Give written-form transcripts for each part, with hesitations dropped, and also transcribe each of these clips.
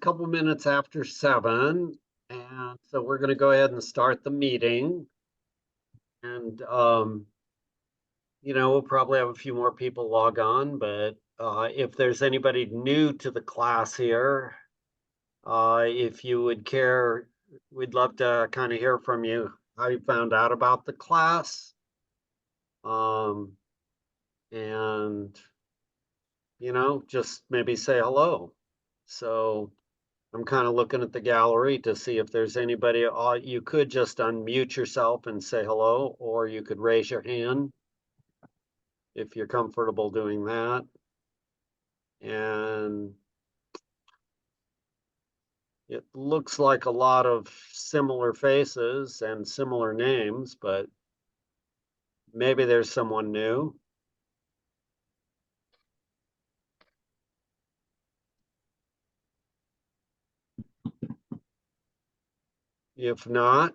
couple minutes after 7, and so we're going to go ahead and start the meeting. And we'll probably have a few more people log on, but if there's anybody new to the class here, if you would care, we'd love to kind of hear from you how you found out about the class. Um, and just maybe say hello. So I'm kind of looking at the gallery to see if there's anybody. You could just unmute yourself and say hello, or you could raise your hand if you're comfortable doing that. And it looks like a lot of similar faces and similar names, but maybe there's someone new. If not,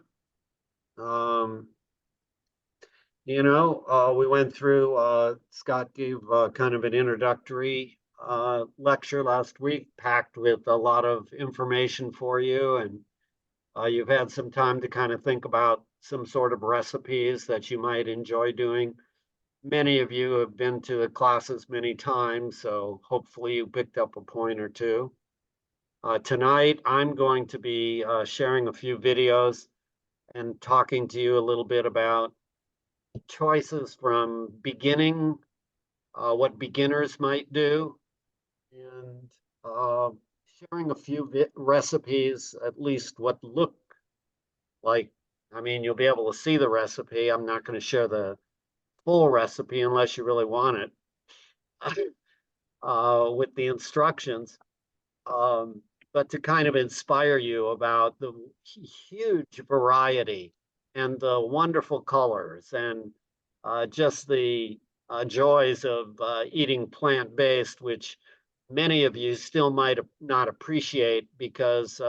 we went through, Scott gave kind of an introductory lecture last week, packed with a lot of information for you. And you've had some time to kind of think about some sort of recipes that you might enjoy doing. Many of you have been to the classes many times, so hopefully you picked up a point or two. Tonight, I'm going to be sharing a few videos and talking to you a little bit about choices from beginning, what beginners might do, and sharing a few recipes, at least what look like. I mean, you'll be able to see the recipe. I'm not going to share the full recipe unless you really want it with the instructions. But to kind of inspire you about the huge variety and the wonderful colors and just the joys of eating plant-based, which many of you still might not appreciate because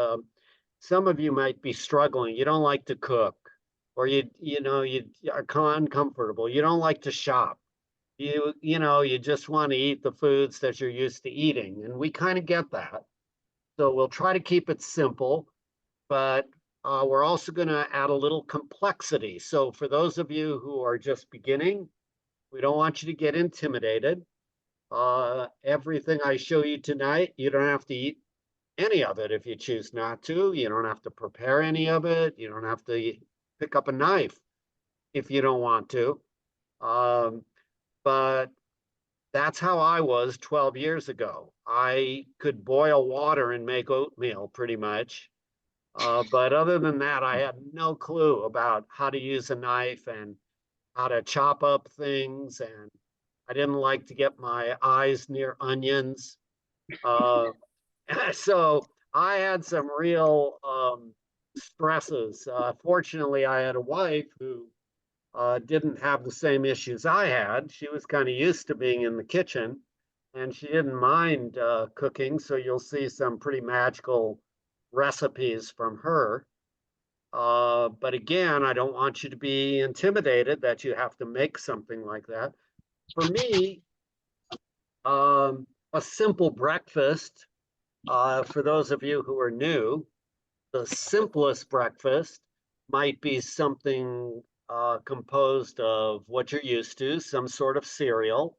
some of you might be struggling. You don't like to cook, or you are uncomfortable. You don't like to shop. You just want to eat the foods that you're used to eating, and we kind of get that. So we'll try to keep it simple, but we're also going to add a little complexity. So for those of you who are just beginning, we don't want you to get intimidated. Everything I show you tonight, you don't have to eat any of it if you choose not to. You don't have to prepare any of it. You don't have to pick up a knife if you don't want to. But that's how I was 12 years ago. I could boil water and make oatmeal pretty much. But other than that, I had no clue about how to use a knife and how to chop up things. And I didn't like to get my eyes near onions. Uh, so I had some real stresses. Fortunately, I had a wife who didn't have the same issues I had. She was kind of used to being in the kitchen and she didn't mind cooking. So you'll see some pretty magical recipes from her. But again, I don't want you to be intimidated that you have to make something like that. For me, a simple breakfast, for those of you who are new, the simplest breakfast might be something composed of what you're used to, some sort of cereal.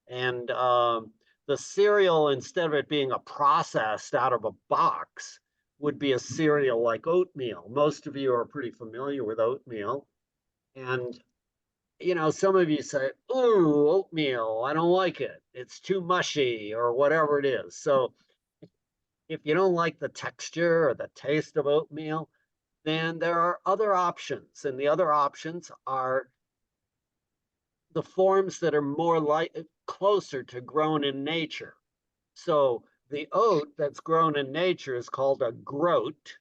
And the cereal, instead of it being a processed out of a box, would be a cereal like oatmeal. Most of you are pretty familiar with oatmeal. And, some of you say, ooh, oatmeal, I don't like it. It's too mushy or whatever it is. So if you don't like the texture or the taste of oatmeal, then there are other options. And the other options are the forms that are more like closer to grown in nature. So the oat that's grown in nature is called a groat.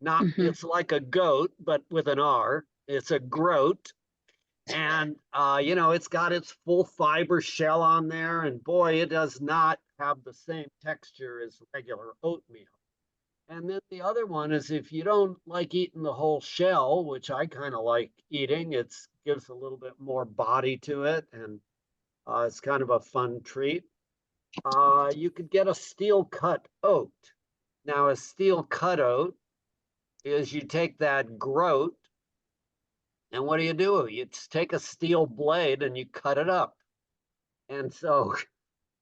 Not Mhm. It's like a goat, but with an R. It's a groat. And it's got its full fiber shell on there. And boy, it does not have the same texture as regular oatmeal. And then the other one is if you don't like eating the whole shell, which I kind of like eating, it gives a little bit more body to it, and it's kind of a fun treat. You could get a steel cut oat. Now, a steel cut oat is you take that groat, and what do? You take a steel blade and you cut it up. And so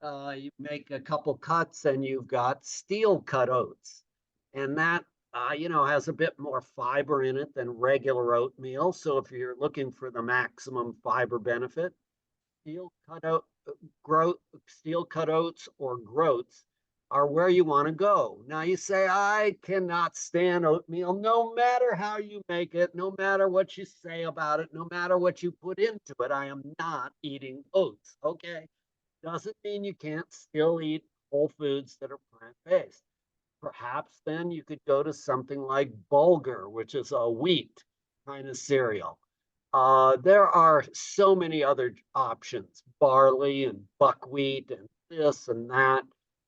you make a couple cuts and you've got steel cut oats. And that, has a bit more fiber in it than regular oatmeal. So if you're looking for the maximum fiber benefit, steel cut oat, groat, steel cut oats or groats are where you want to go. Now you say, I cannot stand oatmeal, no matter how you make it, no matter what you say about it, no matter what you put into it, I am not eating oats. Okay. Doesn't mean you can't still eat whole foods that are plant-based. Perhaps then you could go to something like bulgur, which is a wheat kind of cereal. There are so many other options, barley and buckwheat and this and that.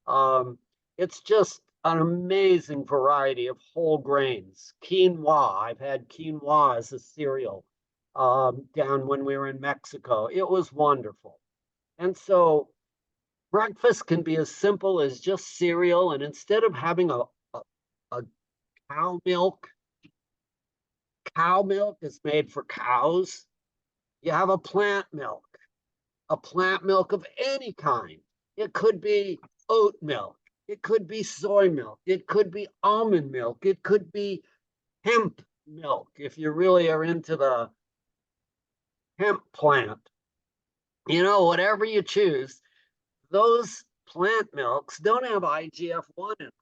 Um, it's just an amazing variety of whole grains. Quinoa, I've had quinoa as a cereal down when we were in Mexico. It was wonderful. And so breakfast can be as simple as just cereal. And instead of having a cow milk, cow milk is made for cows. You have a plant milk of any kind. It could be oat milk. It could be soy milk. It could be almond milk. It could be hemp milk if you really are into the hemp plant. Whatever you choose, those plant milks don't have IGF-1 in them.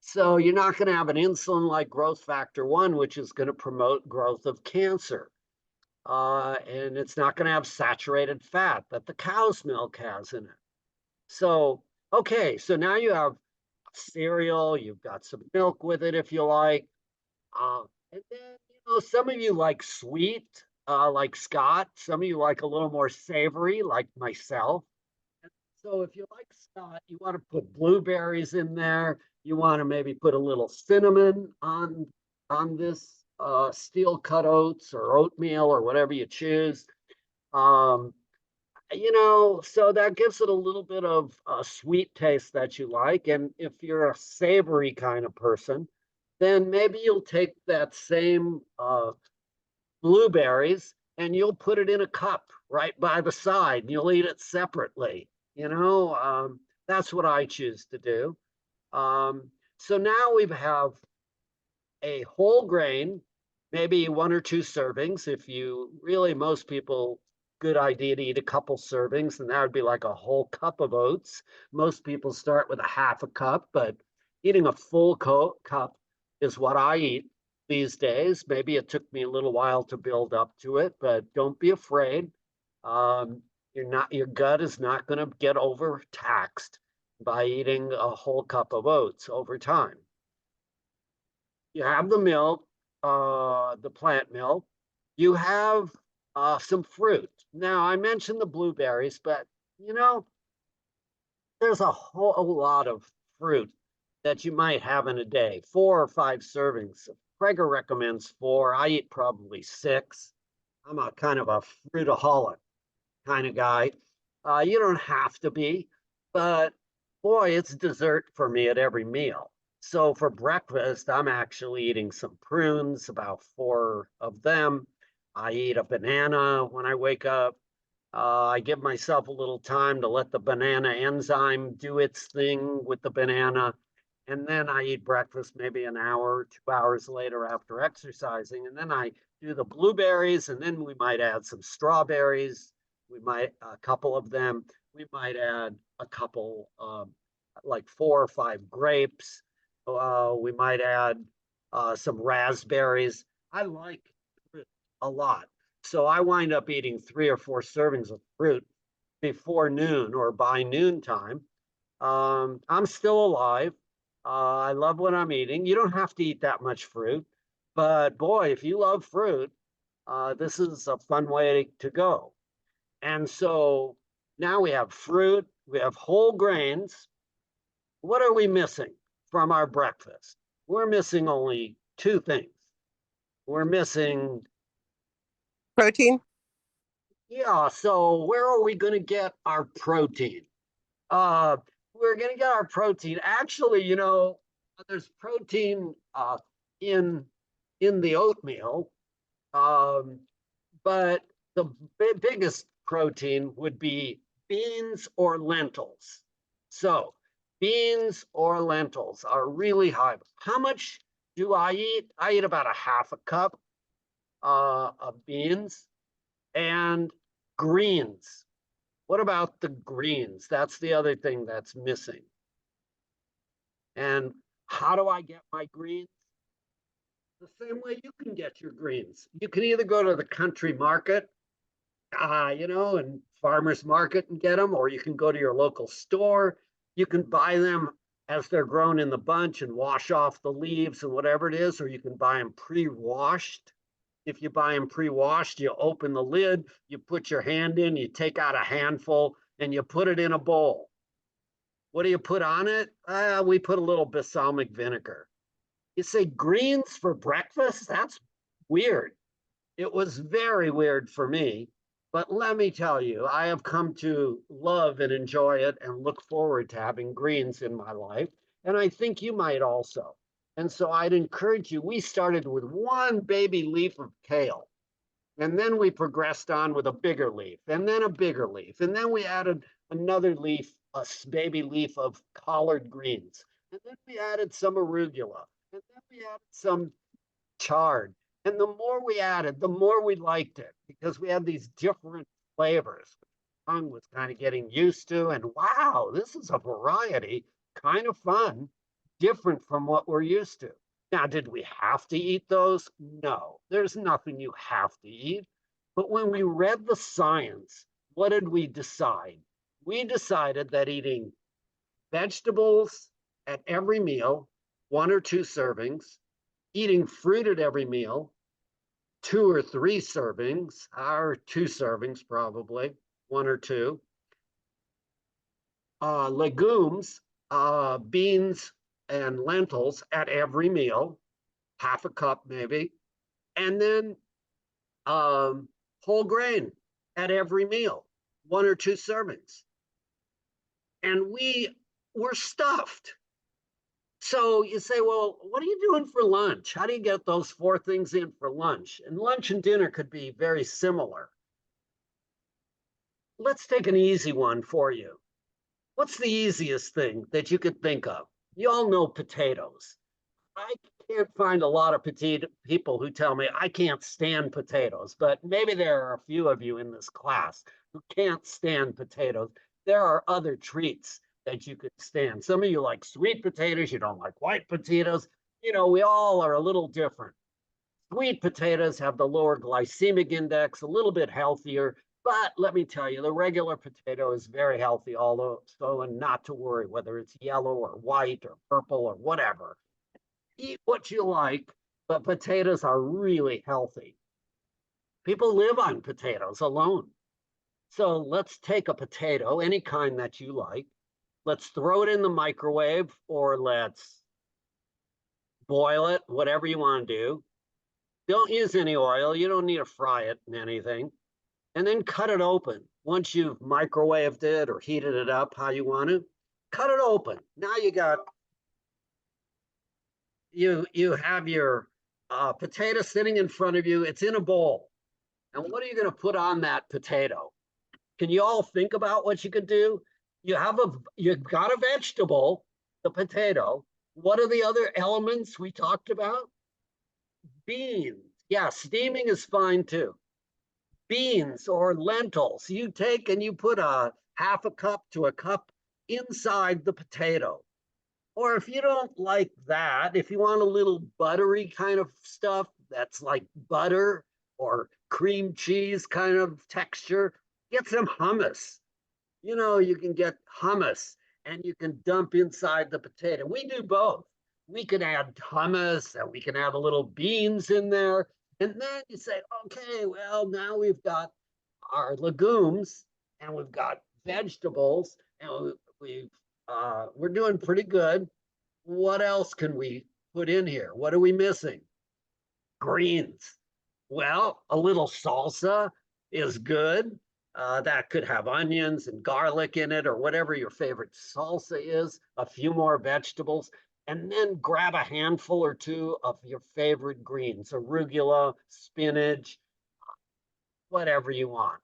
So you're not going to have an insulin like growth factor 1, which is going to promote growth of cancer. And it's not going to have saturated fat that the cow's milk has in it. So, okay, so now you have cereal, you've got some milk with it if you like. And then, some of you like sweet, like Scott. Some of you like a little more savory, like myself. So if you like Scott, you want to put blueberries in there. You want to maybe put a little cinnamon on this steel cut oats or oatmeal or whatever you choose. Um, so that gives it a little bit of a sweet taste that you like. And if you're a savory kind of person, then maybe you'll take that same blueberries and you'll put it in a cup right by the side and you'll eat it separately. That's what I choose to do. So now we have a whole grain, maybe 1 or 2 servings. If you really, most people, good idea to eat a couple servings, and that would be like a whole cup of oats. Most people start with a half a cup, but eating a full cup is what I eat these days. Maybe it took me a little while to build up to it, but don't be afraid. Your gut is not going to get overtaxed by eating a whole cup of oats over time. You have the milk, the plant milk. You have some fruit. Now, I mentioned the blueberries, but you know, there's a whole lot of fruit that you might have in a day, 4 or 5 servings. Prager recommends 4. I eat probably 6. I'm a kind of a fruitaholic kind of guy. You don't have to be, but boy, it's dessert for me at every meal. So for breakfast, I'm actually eating some prunes, about 4 of them. I eat a banana when I wake up. I give myself a little time to let the banana enzyme do its thing with the banana. And then I eat breakfast maybe an hour, 2 hours later after exercising. And then I do the blueberries, and then we might add some strawberries. A couple of them. We might add a couple, like 4 or 5 grapes. We might add some raspberries. I like fruit a lot. So I wind up eating 3 or 4 servings of fruit before noon or by noontime. I'm still alive. I love what I'm eating. You don't have to eat that much fruit, but boy, if you love fruit, this is a fun way to go. And so now we have fruit, we have whole grains. What are we missing from our breakfast? We're missing only 2 things. We're missing, Protein? yeah, so where are we going to get our protein? Uh, we're gonna get our protein. Actually, there's protein in in the oatmeal, um, but the biggest protein would be beans or lentils. So beans or lentils are really high. How much do I eat? I eat about a half a cup of beans and greens. What about the greens? That's the other thing that's missing. And how do I get my greens? The same way you can get your greens. You can either go to the country market, and farmers market and get them, or you can go to your local store. You can buy them as they're grown in the bunch and wash off the leaves and whatever it is, or you can buy them pre-washed. If you buy them pre-washed, you open the lid, you put your hand in, you take out a handful, and you put it in a bowl. What do you put on it? We put a little balsamic vinegar. You say greens for breakfast? That's weird. It was very weird for me. But let me tell you, I have come to love and enjoy it and look forward to having greens in my life. And I think you might also. And so I'd encourage you. We started with one baby leaf of kale, and then we progressed on with a bigger leaf, and then a bigger leaf. And then we added another leaf, a baby leaf of collard greens. And then we added some arugula. And then we added some chard. And the more we added, the more we liked it because we had these different flavors. Tongue was kind of getting used to, and wow, this is a variety, kind of fun, different from what we're used to. Now, did we have to eat those? No, there's nothing you have to eat. But when we read the science, what did we decide? We decided that eating vegetables at every meal, one or two servings, eating fruit at every meal, two or three servings, or two servings probably, one or two, legumes, beans and lentils at every meal, half a cup maybe, and then whole grain at every meal, one or two servings. And we were stuffed. So you say, well, what are you doing for lunch? How do you get those four things in for lunch? And lunch and dinner could be very similar. Let's take an easy one for you. What's the easiest thing that you could think of? You all know potatoes. I can't find a lot of people who tell me I can't stand potatoes, but maybe there are a few of you in this class who can't stand potatoes. There are other treats that you could stand. Some of you like sweet potatoes, you don't like white potatoes. We all are a little different. Sweet potatoes have the lower glycemic index, a little bit healthier, but let me tell you, the regular potato is very healthy, although so, and not to worry whether it's yellow or white or purple or whatever. Eat what you like, but potatoes are really healthy. People live on potatoes alone. So let's take a potato, any kind that you like. Let's throw it in the microwave or let's boil it, whatever you want to do. Don't use any oil. You don't need to fry it in anything. And then cut it open. Once you've microwaved it or heated it up how you want to, cut it open. Now you have your potato sitting in front of you. It's in a bowl. And what are you going to put on that potato? Can you all think about what you could do? You've got a vegetable, the potato. What are the other elements we talked about? Beans. Yeah, steaming is fine too. Beans or lentils. You take and you put a half a cup to a cup inside the potato. Or if you don't like that, if you want a little buttery kind of stuff that's like butter or cream cheese kind of texture, get some hummus. You can get hummus and you can dump inside the potato. We do both. We can add hummus and we can add a little beans in there. And then you say, okay, well, now we've got our legumes and we've got vegetables and we're doing pretty good. What else can we put in here? What are we missing? Greens. Well, a little salsa is good. That could have onions and garlic in it or whatever your favorite salsa is, a few more vegetables, and then grab a handful or two of your favorite greens, arugula, spinach, whatever you want,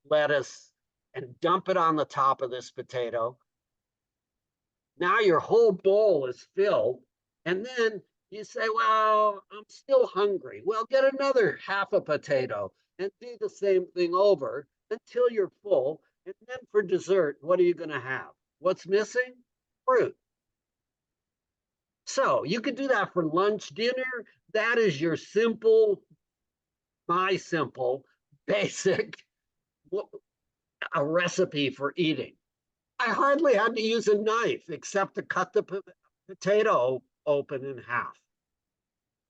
lettuce, and dump it on the top of this potato. Now your whole bowl is filled. And then you say, well, I'm still hungry. Well, get another half a potato and do the same thing over until you're full. And then for dessert, what are you going to have? What's missing? Fruit. So you could do that for lunch, dinner. That is your simple, my simple, basic a recipe for eating. I hardly had to use a knife except to cut the potato open in half.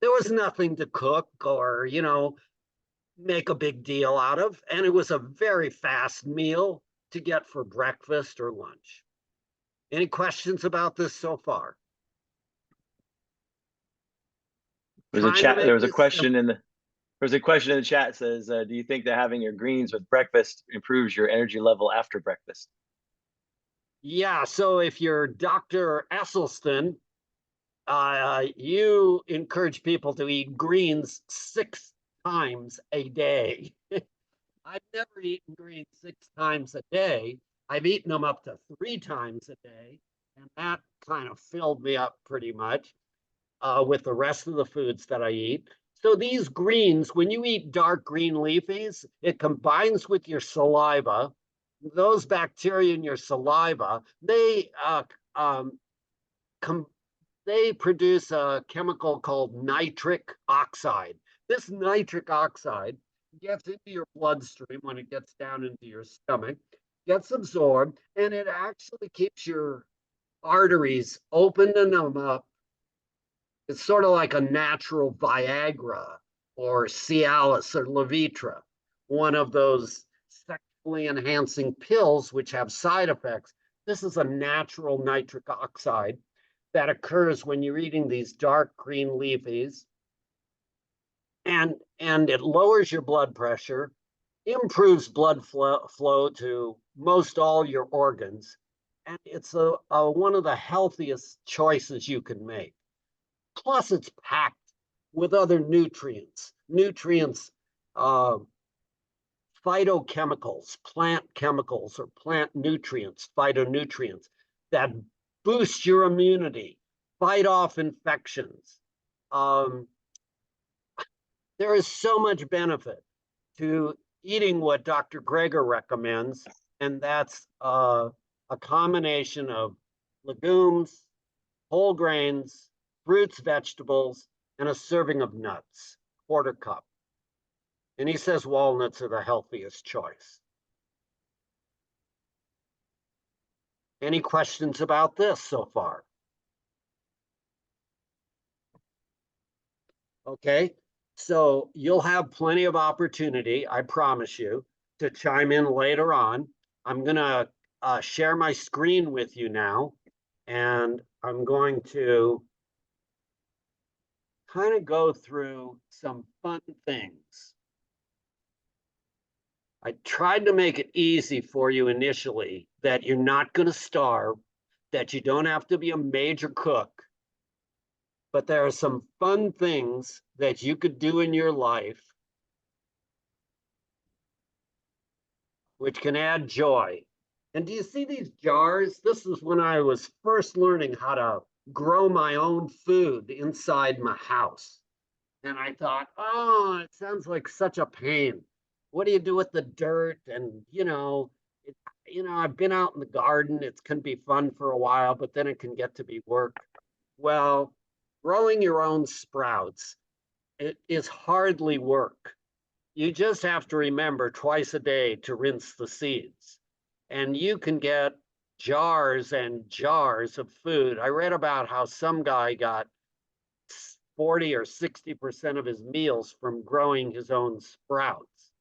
There was nothing to cook or, make a big deal out of. And it was a very fast meal to get for breakfast or lunch. Any questions about this so far? There's a Trying to chat. make There was a this question simple. in the There's a question in the chat says, do you think that having your greens with breakfast improves your energy level after breakfast? Yeah, so if you're Dr. Esselstyn, you encourage people to eat greens 6 times a day. I've never eaten greens 6 times a day. I've eaten them up to 3 times a day, and that kind of filled me up pretty much with the rest of the foods that I eat. So these greens, when you eat dark green leafies, it combines with your saliva. Those bacteria in your saliva, they produce a chemical called nitric oxide. This nitric oxide gets into your bloodstream when it gets down into your stomach, gets absorbed, and it actually keeps your arteries opening them up. It's sort of like a natural Viagra or Cialis or Levitra, one of those sexually enhancing pills which have side effects. This is a natural nitric oxide that occurs when you're eating these dark green leafies. And it lowers your blood pressure, improves blood flow to most all your organs, and it's one of the healthiest choices you can make. Plus, it's packed with other nutrients, uh, phytochemicals, plant chemicals, or plant nutrients, phytonutrients that boost your immunity, fight off infections. Um, there is so much benefit to eating what Dr. Greger recommends, and that's a combination of legumes, whole grains, fruits, vegetables, and a serving of nuts, quarter cup. And he says walnuts are the healthiest choice. Any questions about this so far? Okay, so you'll have plenty of opportunity, I promise you, to chime in later on. I'm going to share my screen with you now, and I'm going to kind of go through some fun things. I tried to make it easy for you initially, that you're not going to starve, that you don't have to be a major cook, but there are some fun things that you could do in your life which can add joy. And do you see these jars? This is when I was first learning how to grow my own food inside my house. And I thought, oh, it sounds like such a pain. What do you do with the dirt? And, I've been out in the garden. It can be fun for a while, but then it can get to be work. Well, growing your own sprouts, it is hardly work. You just have to remember twice a day to rinse the seeds. And you can get jars and jars of food. I read about how some guy got 40 or 60% of his meals from growing his own sprouts.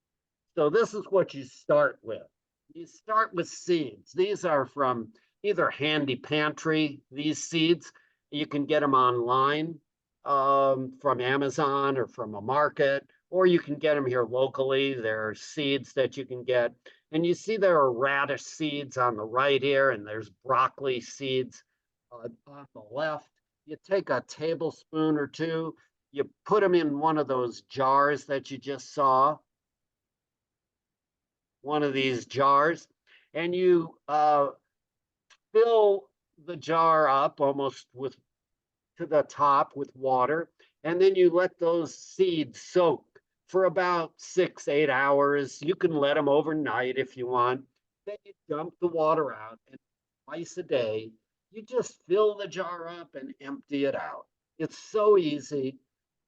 So this is what you start with. You start with seeds. These are from either Handy Pantry, these seeds. You can get them online from Amazon or from a market, or you can get them here locally. There are seeds that you can get. And you see there are radish seeds on the right here, and there's broccoli seeds on the left. You take a tablespoon or two, you put them in one of those jars that you just saw, one of these jars, and you fill the jar up almost with to the top with water, and then you let those seeds soak for about 6, 8 hours. You can let them overnight if you want. Then you dump the water out, and twice a day, you just fill the jar up and empty it out. It's so easy.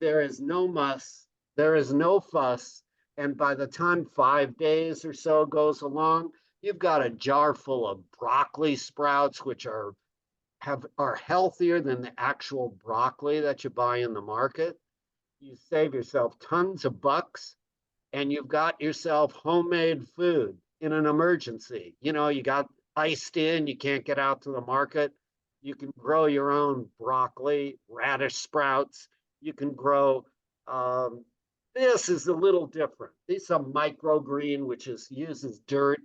There is no muss, there is no fuss. And by the time 5 days or so goes along, you've got a jar full of broccoli sprouts, which are healthier than the actual broccoli that you buy in the market. You save yourself tons of bucks, and you've got yourself homemade food in an emergency. You know, you got iced in, you can't get out to the market. You can grow your own broccoli, radish sprouts. You can grow, this is a little different. These are microgreen, which uses dirt.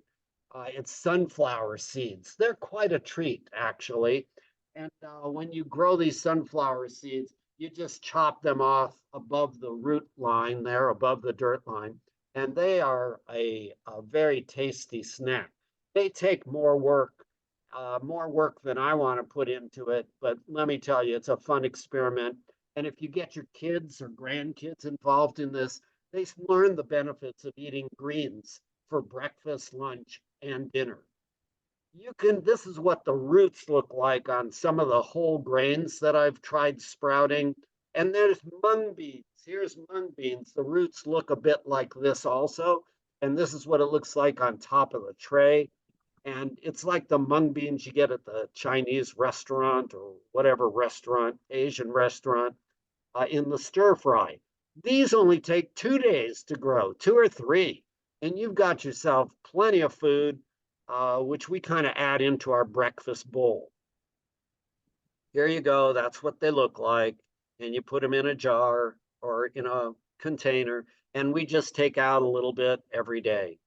It's sunflower seeds. They're quite a treat, actually. And when you grow these sunflower seeds, you just chop them off above the root line there, above the dirt line, and they are a very tasty snack. They take more work than I want to put into it, but let me tell you, it's a fun experiment. And if you get your kids or grandkids involved in this, they learn the benefits of eating greens for breakfast, lunch, and dinner. This is what the roots look like on some of the whole grains that I've tried sprouting. And there's mung beans. Here's mung beans. The roots look a bit like this also. And this is what it looks like on top of the tray. And it's like the mung beans you get at the Chinese restaurant or whatever restaurant, Asian restaurant, in the stir fry. These only take 2 days to grow, 2 or 3, and you've got yourself plenty of food, which we kind of add into our breakfast bowl. Here you go. That's what they look like. And you put them in a jar or in a container, and we just take out a little bit every day.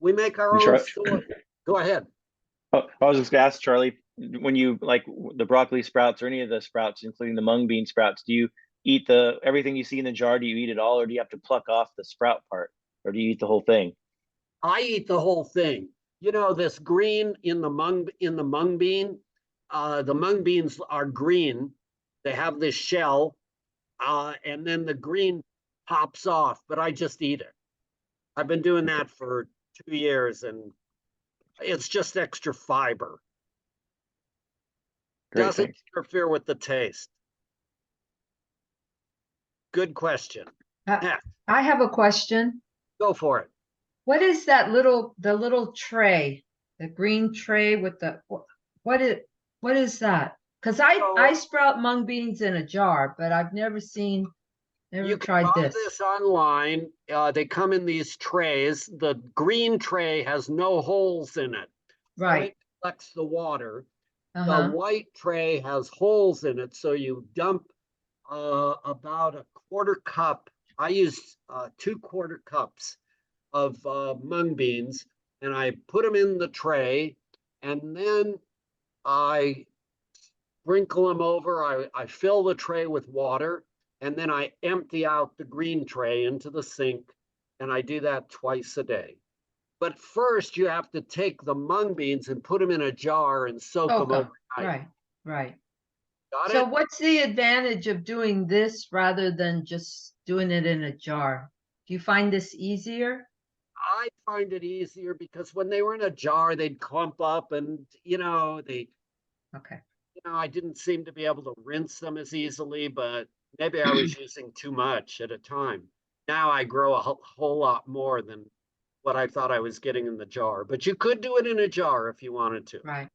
We make our own store. Go ahead. Oh, I was just gonna ask Charlie, when you like the broccoli sprouts or any of the sprouts, including the mung bean sprouts, do you eat everything you see in the jar? Do you eat it all, or do you have to pluck off the sprout part, or do you eat the whole thing? I eat the whole thing. You know, this green in the mung bean, the mung beans are green. They have this shell, and then the green pops off, but I just eat it. I've been doing that for 2 years, and it's just extra fiber. Great, Doesn't thanks. interfere with the taste. Good question. I have a question. Go for it. What is the little tray, the green tray with what is that? Because I sprout mung beans in a jar, but I've never tried buy this. this online. They come in these trays. The green tray has no holes in it. Right. So it collects the water. Uh-huh. The white tray has holes in it, so you dump about a quarter cup. I use 2/4 cups of mung beans, and I put them in the tray, and then I sprinkle them over. I fill the tray with water, and then I empty out the green tray into the sink, and I do that twice a day. But first, you have to take the mung beans and put them in a jar and soak them overnight. Right. Got So it? what's the advantage of doing this rather than just doing it in a jar? Do you find this easier? I find it easier because when they were in a jar, they'd clump up, and Okay. I didn't seem to be able to rinse them as easily, but maybe I was using too much at a time. Now I grow a whole lot more than what I thought I was getting in the jar, but you could do it in a jar if you wanted to. Right.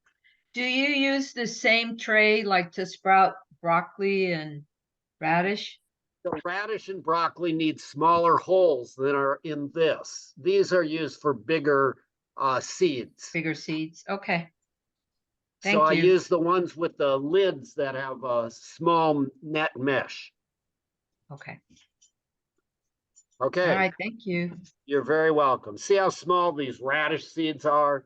Do you use the same tray like to sprout broccoli and radish? The radish and broccoli need smaller holes than are in this. These are used for bigger seeds. Bigger seeds. Okay. So I Thank you. use the ones with the lids that have a small net mesh. Okay. All Okay, right, thank you. you're very welcome. See how small these radish seeds are?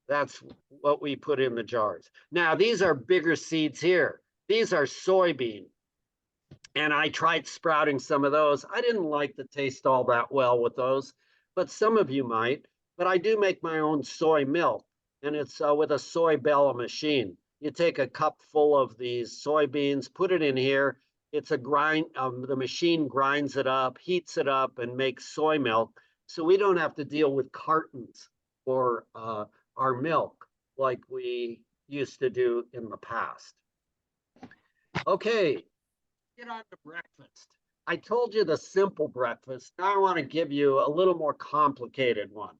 That's what we put in the jars. Now, these are bigger seeds here. These are soybean. And I tried sprouting some of those. I didn't like the taste all that well with those, but some of you might. But I do make my own soy milk, and it's with a soy Bella machine. You take a cup full of these soybeans, put it in here. It's a grind. The machine grinds it up, heats it up, and makes soy milk. So we don't have to deal with cartons for our milk like we used to do in the past. Okay, get on to breakfast. I told you the simple breakfast. Now I want to give you a little more complicated one.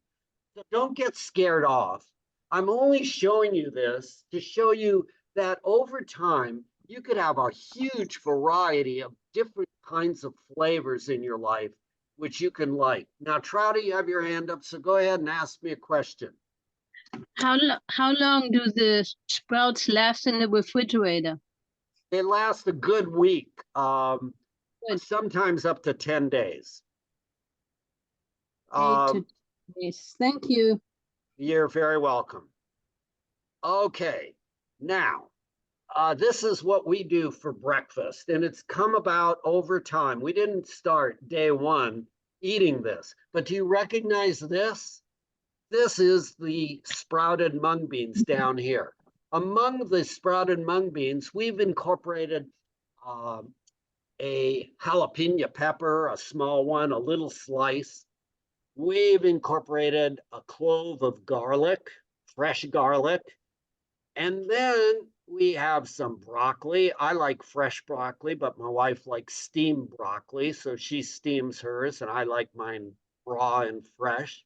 So don't get scared off. I'm only showing you this to show you that over time, you could have a huge variety of different kinds of flavors in your life, which you can like. Now, Trouty, you have your hand up, so go ahead and ask me a question. How long do the sprouts last in the refrigerator? They last a good week, Good. sometimes up to 10 days. 8 to 10 days. Thank you. You're very welcome. Okay, now, this is what we do for breakfast, and it's come about over time. We didn't start day one eating this, but do you recognize this? This is the sprouted mung beans down here. Among the sprouted mung beans, we've incorporated a jalapeno pepper, a small one, a little slice. We've incorporated a clove of garlic, fresh garlic. And then we have some broccoli. I like fresh broccoli, but my wife likes steamed broccoli, so she steams hers, and I like mine raw and fresh.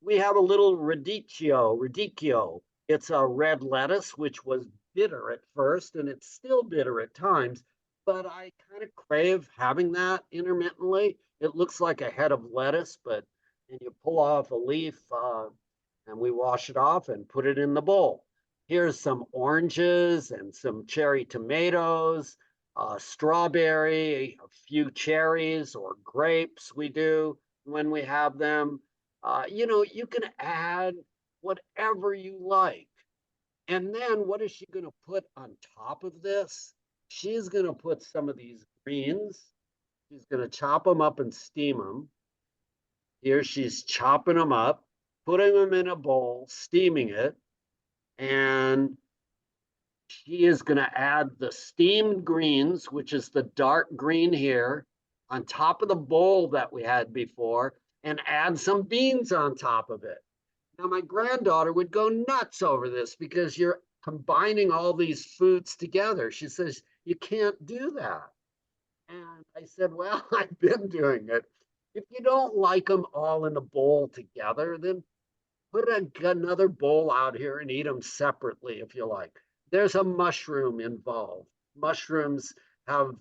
We have a little radicchio. It's a red lettuce, which was bitter at first, and it's still bitter at times, but I kind of crave having that intermittently. It looks like a head of lettuce, but and you pull off a leaf, and we wash it off and put it in the bowl. Here's some oranges and some cherry tomatoes, strawberry, a few cherries or grapes we do when we have them. You can add whatever you like. And then what is she going to put on top of this? She's going to put some of these greens. She's going to chop them up and steam them. Here she's chopping them up, putting them in a bowl, steaming it. And she is going to add the steamed greens, which is the dark green here, on top of the bowl that we had before, and add some beans on top of it. Now, my granddaughter would go nuts over this because you're combining all these foods together. She says, you can't do that. And I said, well, I've been doing it. If you don't like them all in a bowl together, then put another bowl out here and eat them separately if you like. There's a mushroom involved. Mushrooms have,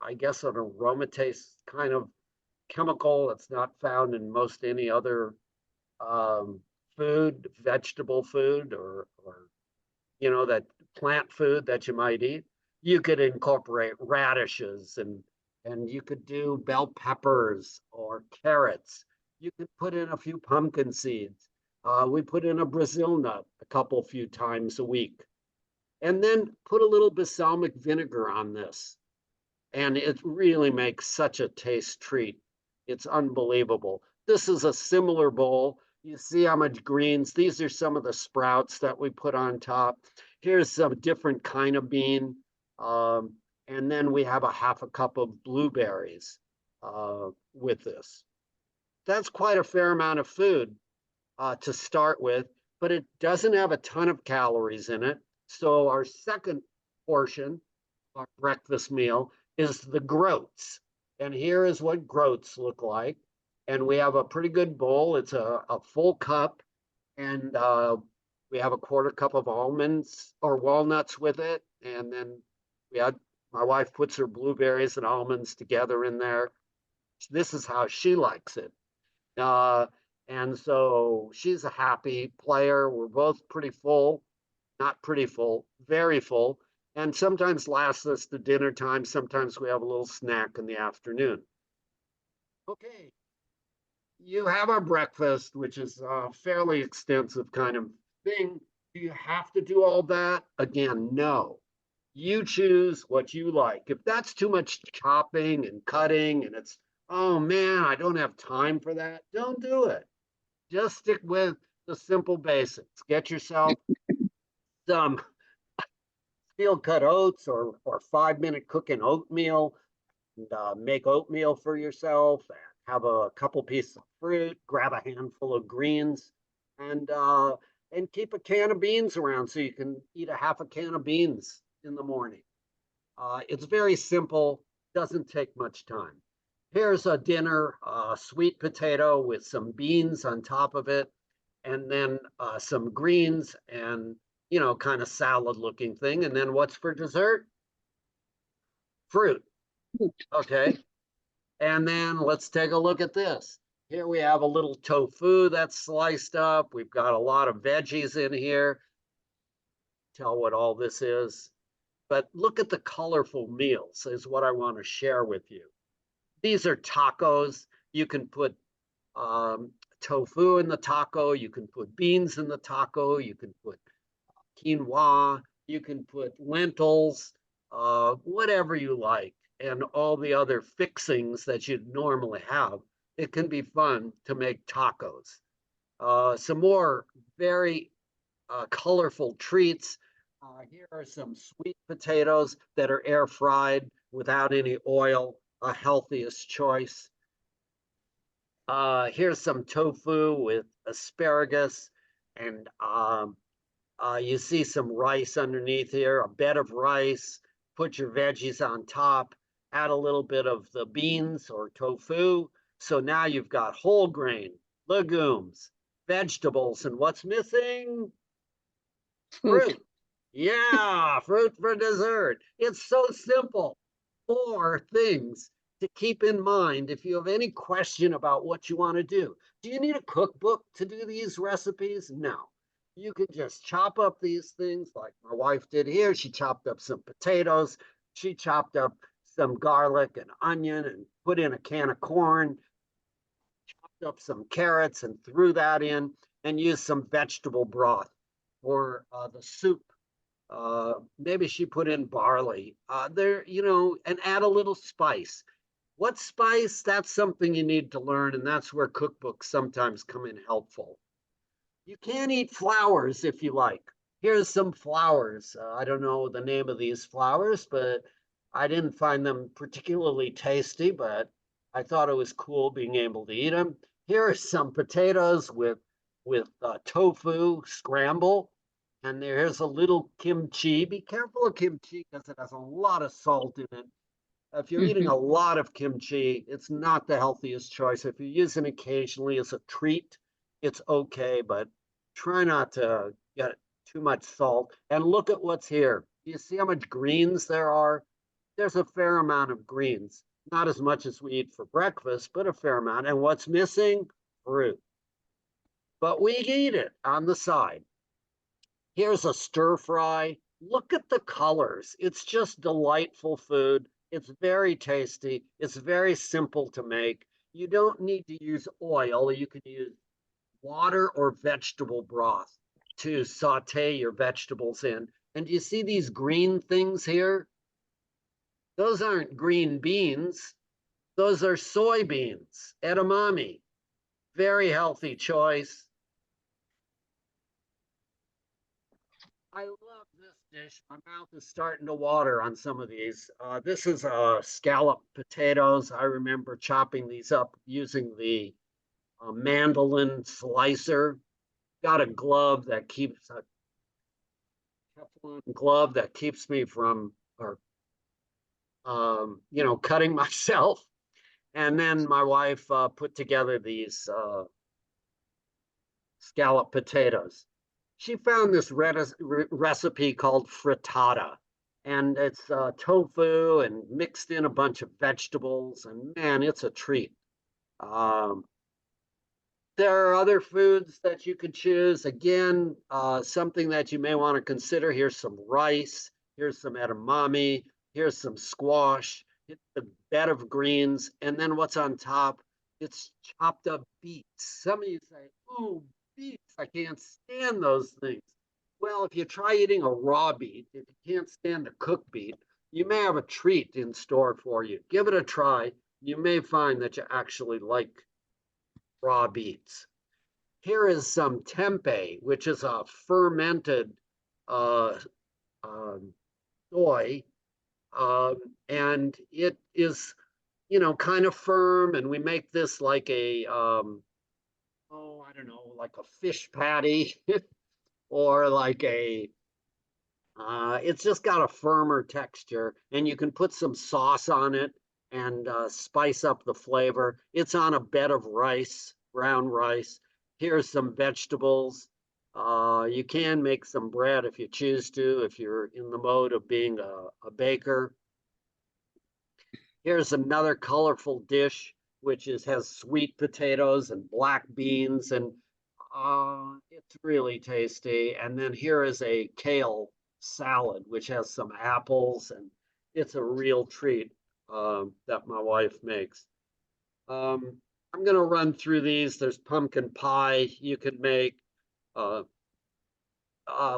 I guess, an aromatase kind of chemical that's not found in most any other food, vegetable food, or that plant food that you might eat. You could incorporate radishes and you could do bell peppers or carrots. You could put in a few pumpkin seeds. We put in a Brazil nut a few times a week. And then put a little balsamic vinegar on this. And it really makes such a taste treat. It's unbelievable. This is a similar bowl. You see how much greens. These are some of the sprouts that we put on top. Here's some different kind of bean. And then we have a half a cup of blueberries with this. That's quite a fair amount of food to start with, but it doesn't have a ton of calories in it. So our second portion, our breakfast meal, is the groats. And here is what groats look like. And we have a pretty good bowl. It's a full cup. And we have a quarter cup of almonds or walnuts with it. And then my wife puts her blueberries and almonds together in there. This is how she likes it. And so she's a happy player. We're both pretty full, not pretty full, very full. And sometimes lasts us to dinner time. Sometimes we have a little snack in the afternoon. Okay, you have our breakfast, which is a fairly extensive kind of thing. Do you have to do all that? Again, no. You choose what you like. If that's too much chopping and cutting and it's, oh man, I don't have time for that, don't do it. Just stick with the simple basics. Get yourself some steel cut oats or 5 minute cooking oatmeal, and make oatmeal for yourself and have a couple pieces of fruit, grab a handful of greens, and keep a can of beans around so you can eat a half a can of beans in the morning. It's very simple, doesn't take much time. Here's a dinner, sweet potato with some beans on top of it, and then some greens and, kind of salad looking thing. And then what's for dessert? Fruit. Okay. And then let's take a look at this. Here we have a little tofu that's sliced up. We've got a lot of veggies in here. Tell what all this is. But look at the colorful meals is what I want to share with you. These are tacos. You can put tofu in the taco. You can put beans in the taco. You can put quinoa. You can put lentils, whatever you like, and all the other fixings that you'd normally have. It can be fun to make tacos. Some more very colorful treats. Here are some sweet potatoes that are air fried without any oil, a healthiest choice. Here's some tofu with asparagus, and you see some rice underneath here, a bed of rice. Put your veggies on top, add a little bit of the beans or tofu. So now you've got whole grain, legumes, vegetables, and what's missing? Fruit. Fruit. Yeah, fruit for dessert. It's so simple. 4 things to keep in mind if you have any question about what you want to do. Do you need a cookbook to do these recipes? No. You can just chop up these things like my wife did here. She chopped up some potatoes. She chopped up some garlic and onion and put in a can of corn, chopped up some carrots and threw that in, and used some vegetable broth for the soup. Maybe she put in barley there, and add a little spice. What spice? That's something you need to learn, and that's where cookbooks sometimes come in helpful. You can eat flowers if you like. Here's some flowers. I don't know the name of these flowers, but I didn't find them particularly tasty, but I thought it was cool being able to eat them. Here are some potatoes with tofu scramble, and there's a little kimchi. Be careful of kimchi because it has a lot of salt in it. If you're eating a lot of kimchi, it's not the healthiest choice. If you use it occasionally as a treat, it's okay, but try not to get too much salt. And look at what's here. You see how much greens there are? There's a fair amount of greens. Not as much as we eat for breakfast, but a fair amount. And what's missing? Fruit. But we eat it on the side. Here's a stir fry. Look at the colors. It's just delightful food. It's very tasty. It's very simple to make. You don't need to use oil. You can use water or vegetable broth to saute your vegetables in. And do you see these green things here? Those aren't green beans. Those are soybeans, edamame. Very healthy choice. I love this dish. My mouth is starting to water on some of these. This is scalloped potatoes. I remember chopping these up using the mandolin slicer. Got a glove that keeps a Teflon glove that keeps me from or cutting myself. And then my wife put together these scalloped potatoes. She found this recipe called frittata, and it's tofu and mixed in a bunch of vegetables, and man, it's a treat. Um, there are other foods that you could choose. Again, something that you may want to consider. Here's some rice. Here's some edamame. Here's some squash. It's a bed of greens, and then what's on top? it's chopped up beets. Some of you say, "Oh, beets, I can't stand those things." Well, if you try eating a raw beet, if you can't stand a cooked beet, you may have a treat in store for you. Give it a try. You may find that you actually like raw beets. Here is some tempeh, which is a fermented uh, um, soy, and it is, kind of firm. And we make this like oh, I don't know, like a fish patty or like it's just got a firmer texture, and you can put some sauce on it and spice up the flavor. It's on a bed of rice, brown rice. Here's some vegetables. You can make some bread if you choose to, if you're in the mode of being a baker. Here's another colorful dish, which has sweet potatoes and black beans, and it's really tasty. And then here is a kale salad, which has some apples, and it's a real treat that my wife makes. I'm going to run through these. There's pumpkin pie you could make. Uh,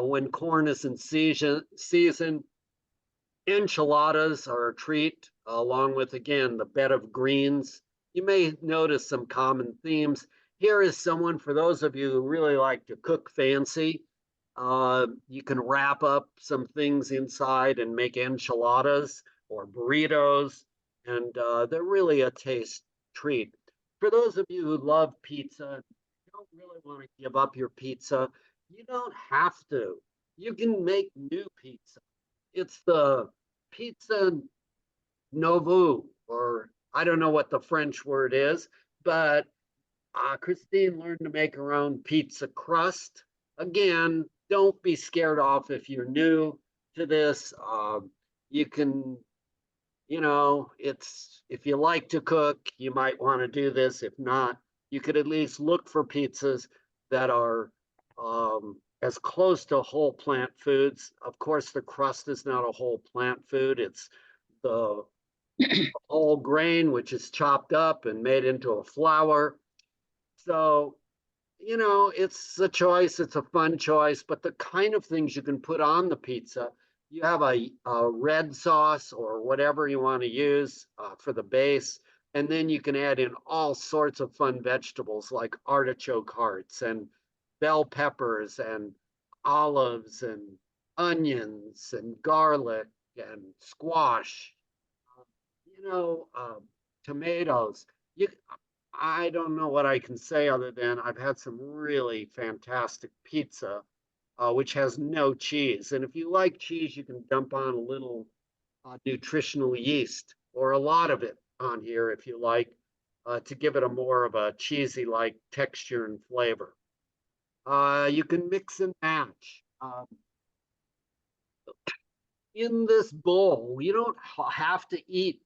when corn is in season, enchiladas are a treat, along with, again, the bed of greens. You may notice some common themes. Here is someone, for those of you who really like to cook fancy, you can wrap up some things inside and make enchiladas or burritos, and they're really a taste treat. For those of you who love pizza, you don't really want to give up your pizza, you don't have to. You can make new pizza. It's the pizza nouveau, or I don't know what the French word is, but Christine learned to make her own pizza crust. Again, don't be scared off if you're new to this. You can, it's, if you like to cook, you might want to do this. If not, you could at least look for pizzas that are as close to whole plant foods. Of course, the crust is not a whole plant food. It's the whole grain, which is chopped up and made into a flour. So, it's a choice. It's a fun choice, but the kind of things you can put on the pizza, you have a red sauce or whatever you want to use for the base. And then you can add in all sorts of fun vegetables like artichoke hearts and bell peppers and olives and onions and garlic and squash, tomatoes. You, I don't know what I can say other than I've had some really fantastic pizza, which has no cheese. And if you like cheese, you can dump on a little nutritional yeast or a lot of it on here if you like, to give it a more of a cheesy-like texture and flavor. You can mix and match. In this bowl, you don't have to eat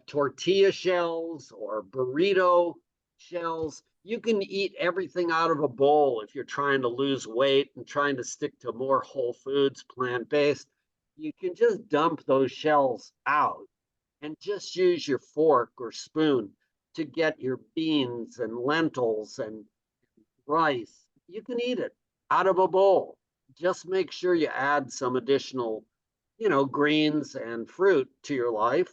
tortilla shells or burrito shells. You can eat everything out of a bowl if you're trying to lose weight and trying to stick to more whole foods, plant-based. You can just dump those shells out and just use your fork or spoon to get your beans and lentils and rice. You can eat it out of a bowl. Just make sure you add some additional, greens and fruit to your life,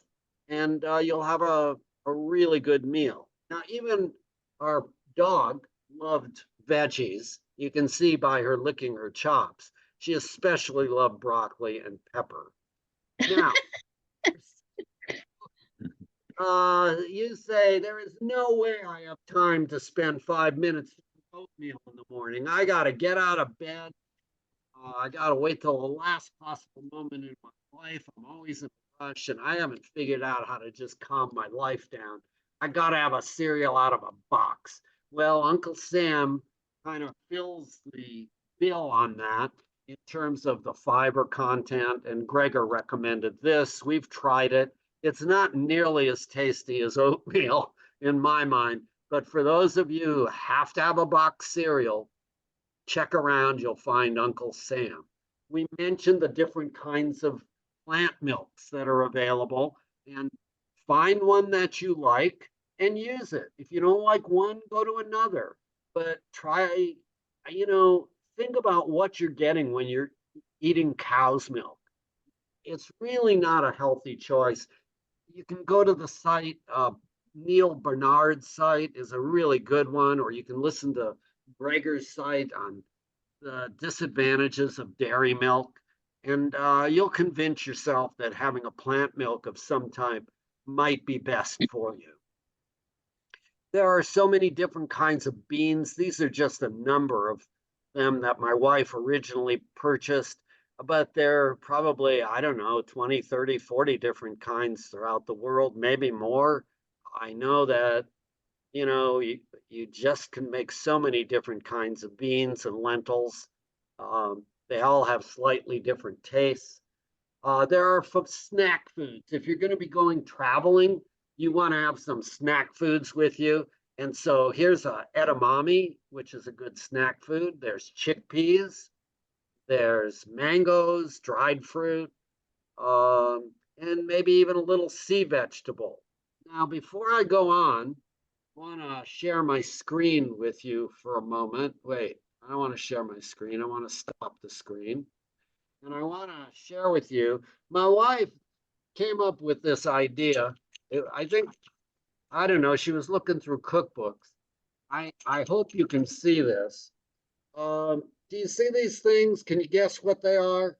and you'll have a really good meal. Now, even our dog loved veggies. You can see by her licking her chops. She especially loved broccoli and pepper. Now, you say there is no way I have time to spend 5 minutes oatmeal in the morning. I got to get out of bed. I got to wait till the last possible moment in my life. I'm always in a rush, and I haven't figured out how to just calm my life down. I got to have a cereal out of a box. Well, Uncle Sam kind of fills the bill on that in terms of the fiber content, and Gregor recommended this. We've tried it. It's not nearly as tasty as oatmeal in my mind, but for those of you who have to have a box cereal, check around, you'll find Uncle Sam. We mentioned the different kinds of plant milks that are available, and find one that you like. and use it. If you don't like one, go to another. But try, you know, think about what you're getting when you're eating cow's milk. It's really not a healthy choice. You can go to the site, Neil Bernard's site is a really good one, or you can listen to Breger's site on the disadvantages of dairy milk. And you'll convince yourself that having a plant milk of some type might be best for you. There are so many different kinds of beans. These are just a number of them that my wife originally purchased, but there are probably, I don't know, 20, 30, 40 different kinds throughout the world, maybe more. I know that, you know, you just can make so many different kinds of beans and lentils. They all have slightly different tastes. There are snack foods. If you're going to be going traveling, you want to have some snack foods with you. And so here's a edamame, which is a good snack food. There's chickpeas, there's mangoes, dried fruit, and maybe even a little sea vegetable. Now, before I go on, I want to share my screen with you for a moment. Wait, I don't want to share my screen. I want to stop the screen. And I want to share with you, my wife came up with this idea. I think, I don't know, she was looking through cookbooks. I hope you can see this. Do you see these things? Can you guess what they are?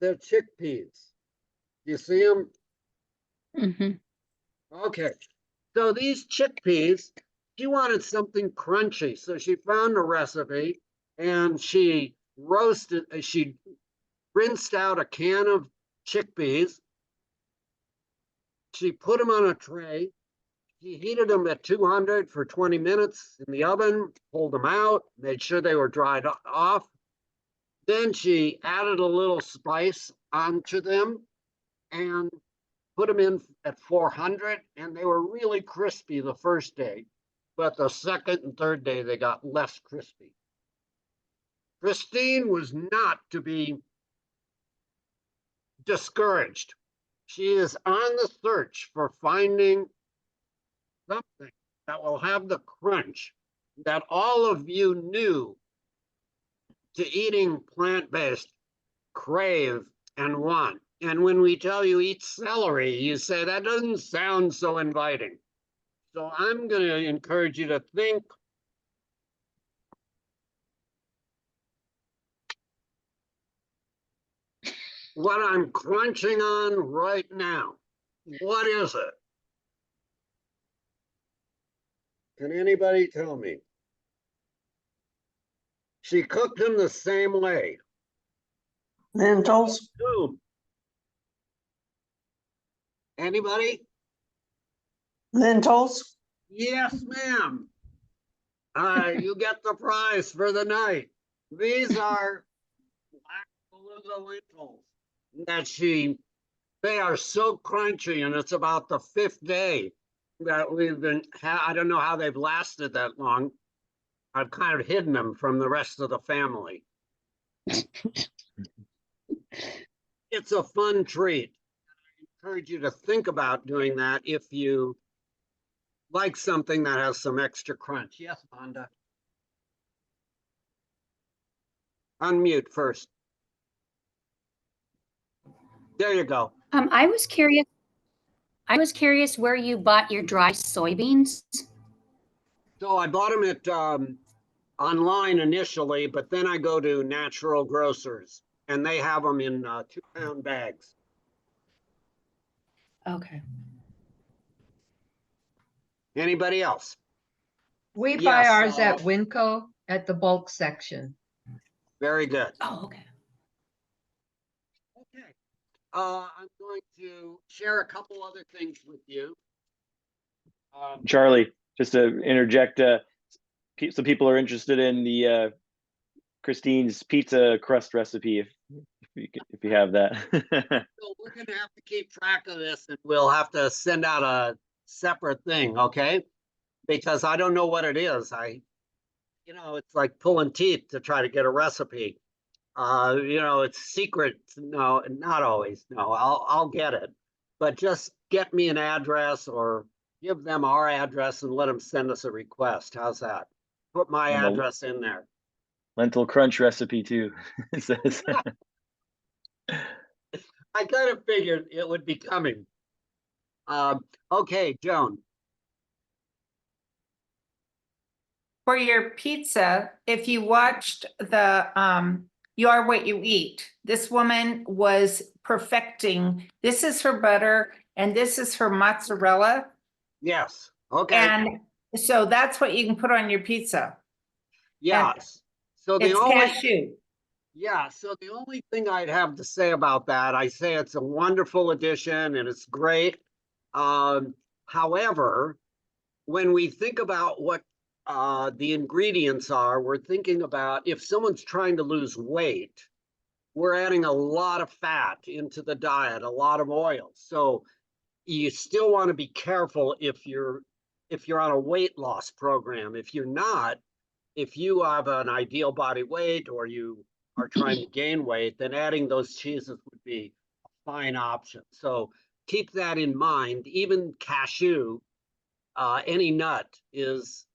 They're chickpeas. Do you see them? Mm-hmm. Okay. So these chickpeas, she wanted something crunchy. So she found a recipe and she rinsed out a can of chickpeas. She put them on a tray. She heated them at 200 for 20 minutes in the oven, pulled them out, made sure they were dried off. Then she added a little spice onto them and put them in at 400, and they were really crispy the first day, but the second and third day they got less crispy. Christine was not to be discouraged. She is on the search for finding something that will have the crunch that all of you new to eating plant-based crave and want. And when we tell you eat celery, you say that doesn't sound so inviting. So I'm going to encourage you to think what I'm crunching on right now. What is it? Can anybody tell me? She cooked them the same way. Lentils. Boom. Anybody? Lentils. Yes, ma'am. You get the prize for the night. These are black beluga lentils that they are so crunchy, and it's about the 5th day that we've been, I don't know how they've lasted that long. I've kind of hidden them from the rest of the family. It's a fun treat. I encourage you to think about doing that if you like something that has some extra crunch. Yes, Vonda. Unmute first. There you go. I was curious. I was curious where you bought your dry soybeans. So I bought them at online initially, but then I go to Natural Grocers and they have them in 2-pound bags. Okay. Anybody else? We buy Yes, ours at Winco at the bulk section. Very good. Oh, okay. Okay. I'm going to share a couple other things with you. Charlie, just to interject, some people are interested in the Christine's pizza crust recipe. If you have that. So we're going to have to keep track of this, and we'll have to send out a separate thing, okay? Because I don't know what it is. It's like pulling teeth to try to get a recipe. It's secret. No, not always. No, I'll get it. But just get me an address or, give them our address and let them send us a request. How's that? Put my And the- address in there. Lentil crunch recipe too. It says. I kind of figured it would be coming. Okay, Joan. For your pizza, if you watched the You Are What You Eat, this woman was perfecting, this is her butter and this is her mozzarella. Yes. Okay. And so that's what you can put on your pizza. Yes. So the It's only, cashew. yeah, so the only thing I'd have to say about that, I say it's a wonderful addition and it's great. However, when we think about what the ingredients are, we're thinking about if someone's trying to lose weight, we're adding a lot of fat into the diet, a lot of oil. So you still want to be careful if you're on a weight loss program. If you're not, if you have an ideal body weight or you are trying to gain weight, then adding those cheeses would be a fine option. So keep that in mind. Even cashew, any nut is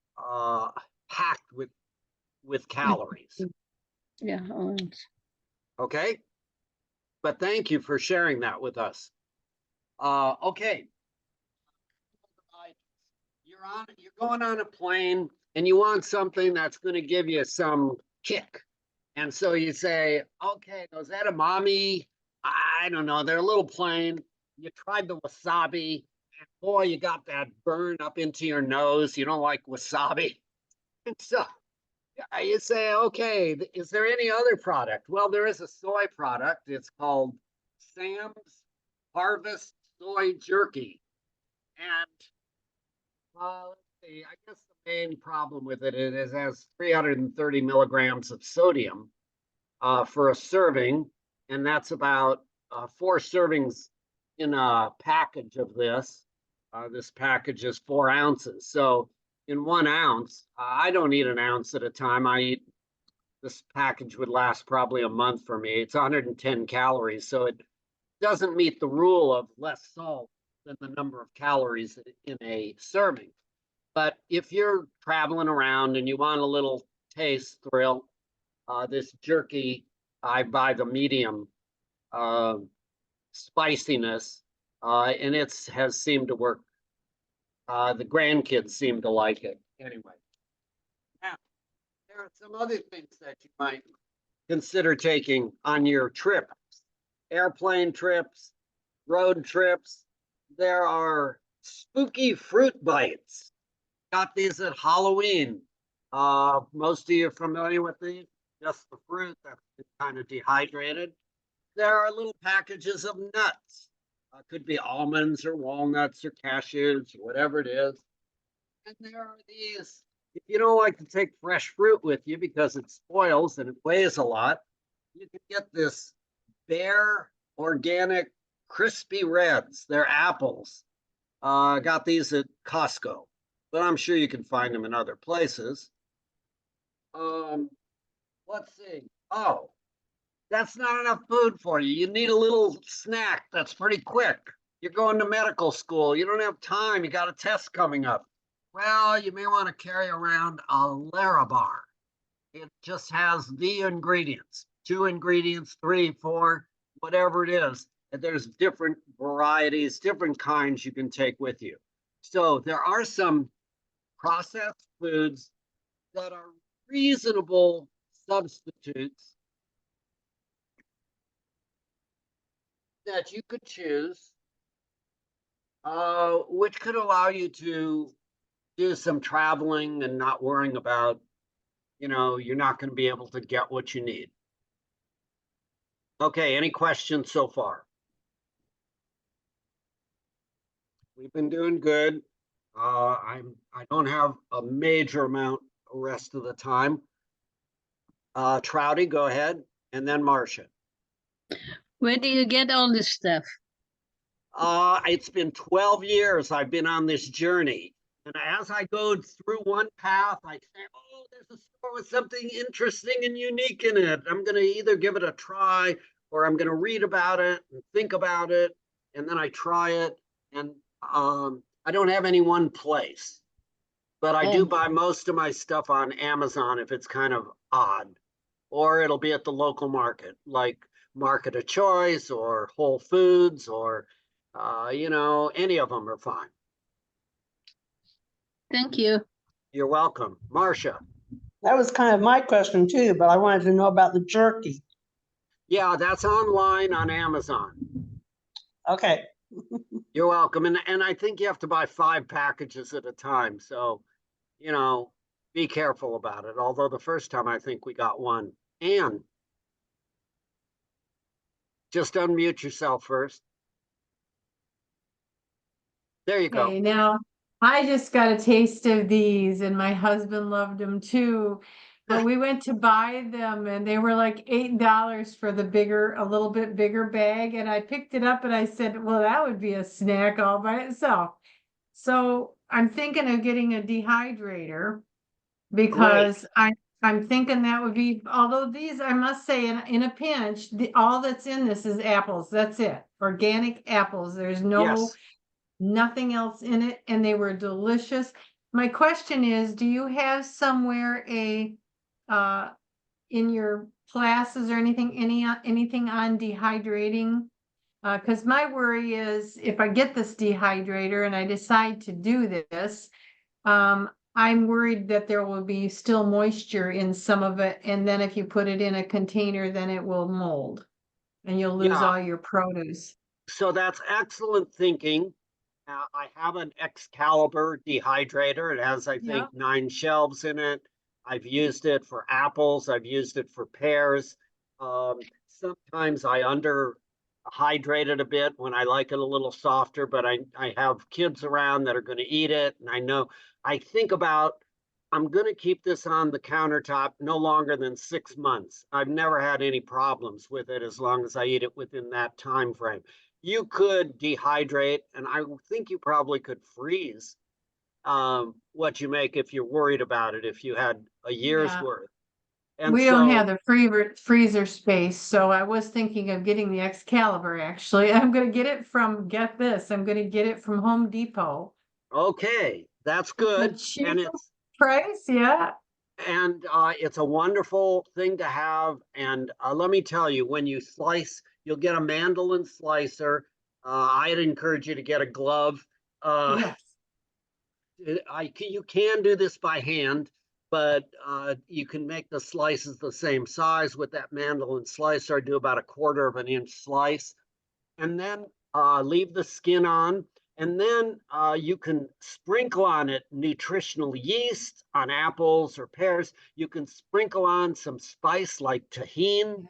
packed with calories. Yeah, orange. Okay. But thank you for sharing that with us. Okay. You're going on a plane and you want something that's going to give you some kick. And so you say, okay, those edamame, I don't know, they're a little plain. You tried the wasabi, and boy, you got that burn up into your nose. You don't like wasabi. And so you say, okay, is there any other product? Well, there is a soy product. It's called Sam's Harvest Soy Jerky. And let's see, I guess the main problem with it is it has 330 milligrams of sodium for a serving, and that's about 4 servings in a package of this. This package is 4 ounces. So in 1 ounce, I don't eat an ounce at a time. This package would last probably a month for me. It's 110 calories, so it doesn't meet the rule of less salt than the number of calories in a serving. But if you're traveling around and you want a little taste thrill, this jerky, I buy the medium spiciness, and it has seemed to work. The grandkids seem to like it anyway. Now, there are some other things that you might consider taking on your trip. Airplane trips, road trips. There are spooky fruit bites. Got these at Halloween. Most of you are familiar with these, just the fruit that's kind of dehydrated. There are little packages of nuts. Could be almonds or walnuts or cashews or whatever it is. And there are these, if you don't like to take fresh fruit with you because it spoils and it weighs a lot, you can get this Bare Organic Crispy Reds. They're apples. Got these at Costco, but I'm sure you can find them in other places. Let's see. Oh, that's not enough food for you. You need a little snack that's pretty quick. You're going to medical school. You don't have time. You got a test coming up. Well, you may want to carry around a Larabar. It just has the ingredients, 2 ingredients, 3, 4, whatever it is. And there's different varieties, different kinds you can take with you. So there are some processed foods that are reasonable substitutes that you could choose, which could allow you to do some traveling and not worrying about, you're not going to be able to get what you need. Okay, any questions so far? We've been doing good. I don't have a major amount the rest of the time. Trouty, go ahead, and then Marcia. Where do you get all this stuff? It's been 12 years I've been on this journey. And as I go through one path, I say, oh, there's a store with something interesting and unique in it. I'm going to either give it a try or I'm going to read about it and think about it. And then I try it. And I don't have any one place, but I do Oh. buy most of my stuff on Amazon if it's kind of odd. Or it'll be at the local market, like Market of Choice or Whole Foods or, any of them are fine. Thank you. You're welcome. Marcia. That was kind of my question too, but I wanted to know about the jerky. Yeah, that's online on Amazon. Okay, You're welcome. And I think you have to buy 5 packages at a time. So, be careful about it. Although the first time I think we got 1. Anne, just unmute yourself first. There you go. Okay, now I just got a taste of these and my husband loved them too. But we went to buy them and they were like $8 for the bigger, a little bit bigger bag. And I picked it up and I said, well, that would be a snack all by itself. So I'm thinking of getting a dehydrator because I'm thinking that would be, although these, I must say, in a pinch, all that's in this is apples. That's it. Organic apples. There's no Yes. nothing else in it, and they were delicious. My question is, do you have somewhere in your classes or anything, anything on dehydrating? Because my worry is if I get this dehydrator and I decide to do this, I'm worried that there will be still moisture in some of it, and then if you put it in a container, then it will mold and you'll lose Yeah. all your produce. So that's excellent thinking. I have an Excalibur dehydrator. It has, I think, 9 shelves in it. I've used it for apples. I've used it for pears. Sometimes I underhydrate it a bit when I like it a little softer, but I have kids around that are going to eat it. And I think about, I'm going to keep this on the countertop no longer than 6 months. I've never had any problems with it as long as I eat it within that time frame. You could dehydrate, and I think you probably could freeze what you make if you're worried about it, if you had a year's Yeah. worth. And We don't so, have the freezer space, so I was thinking of getting the Excalibur, actually. I'm gonna get it from, get this, I'm gonna get it from Home Depot. okay, that's A good. cheap And it's price, yeah. it's a wonderful thing to have. And let me tell you, when you slice, you'll get a mandolin slicer. I'd encourage you to get a glove. Yes. You can do this by hand, but you can make the slices the same size with that mandolin slicer. Do about 1/4 of an inch slice, and then leave the skin on. And then you can sprinkle on it nutritional yeast on apples or pears. You can sprinkle on some spice like tahine.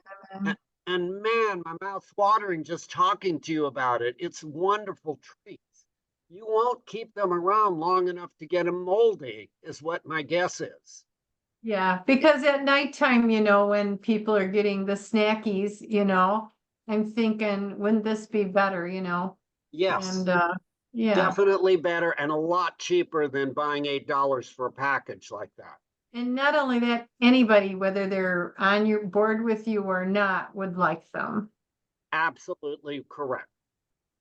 And man, my mouth's watering just talking to you about it. It's wonderful treats. You won't keep them around long enough to get them moldy, is what my guess is. Yeah, because at nighttime, when people are getting the snackies, I'm thinking, wouldn't this be better, Yes, And yeah. definitely better and a lot cheaper than buying $8 for a package like that. And not only that, anybody, whether they're on your board with you or not, would like them. Absolutely correct.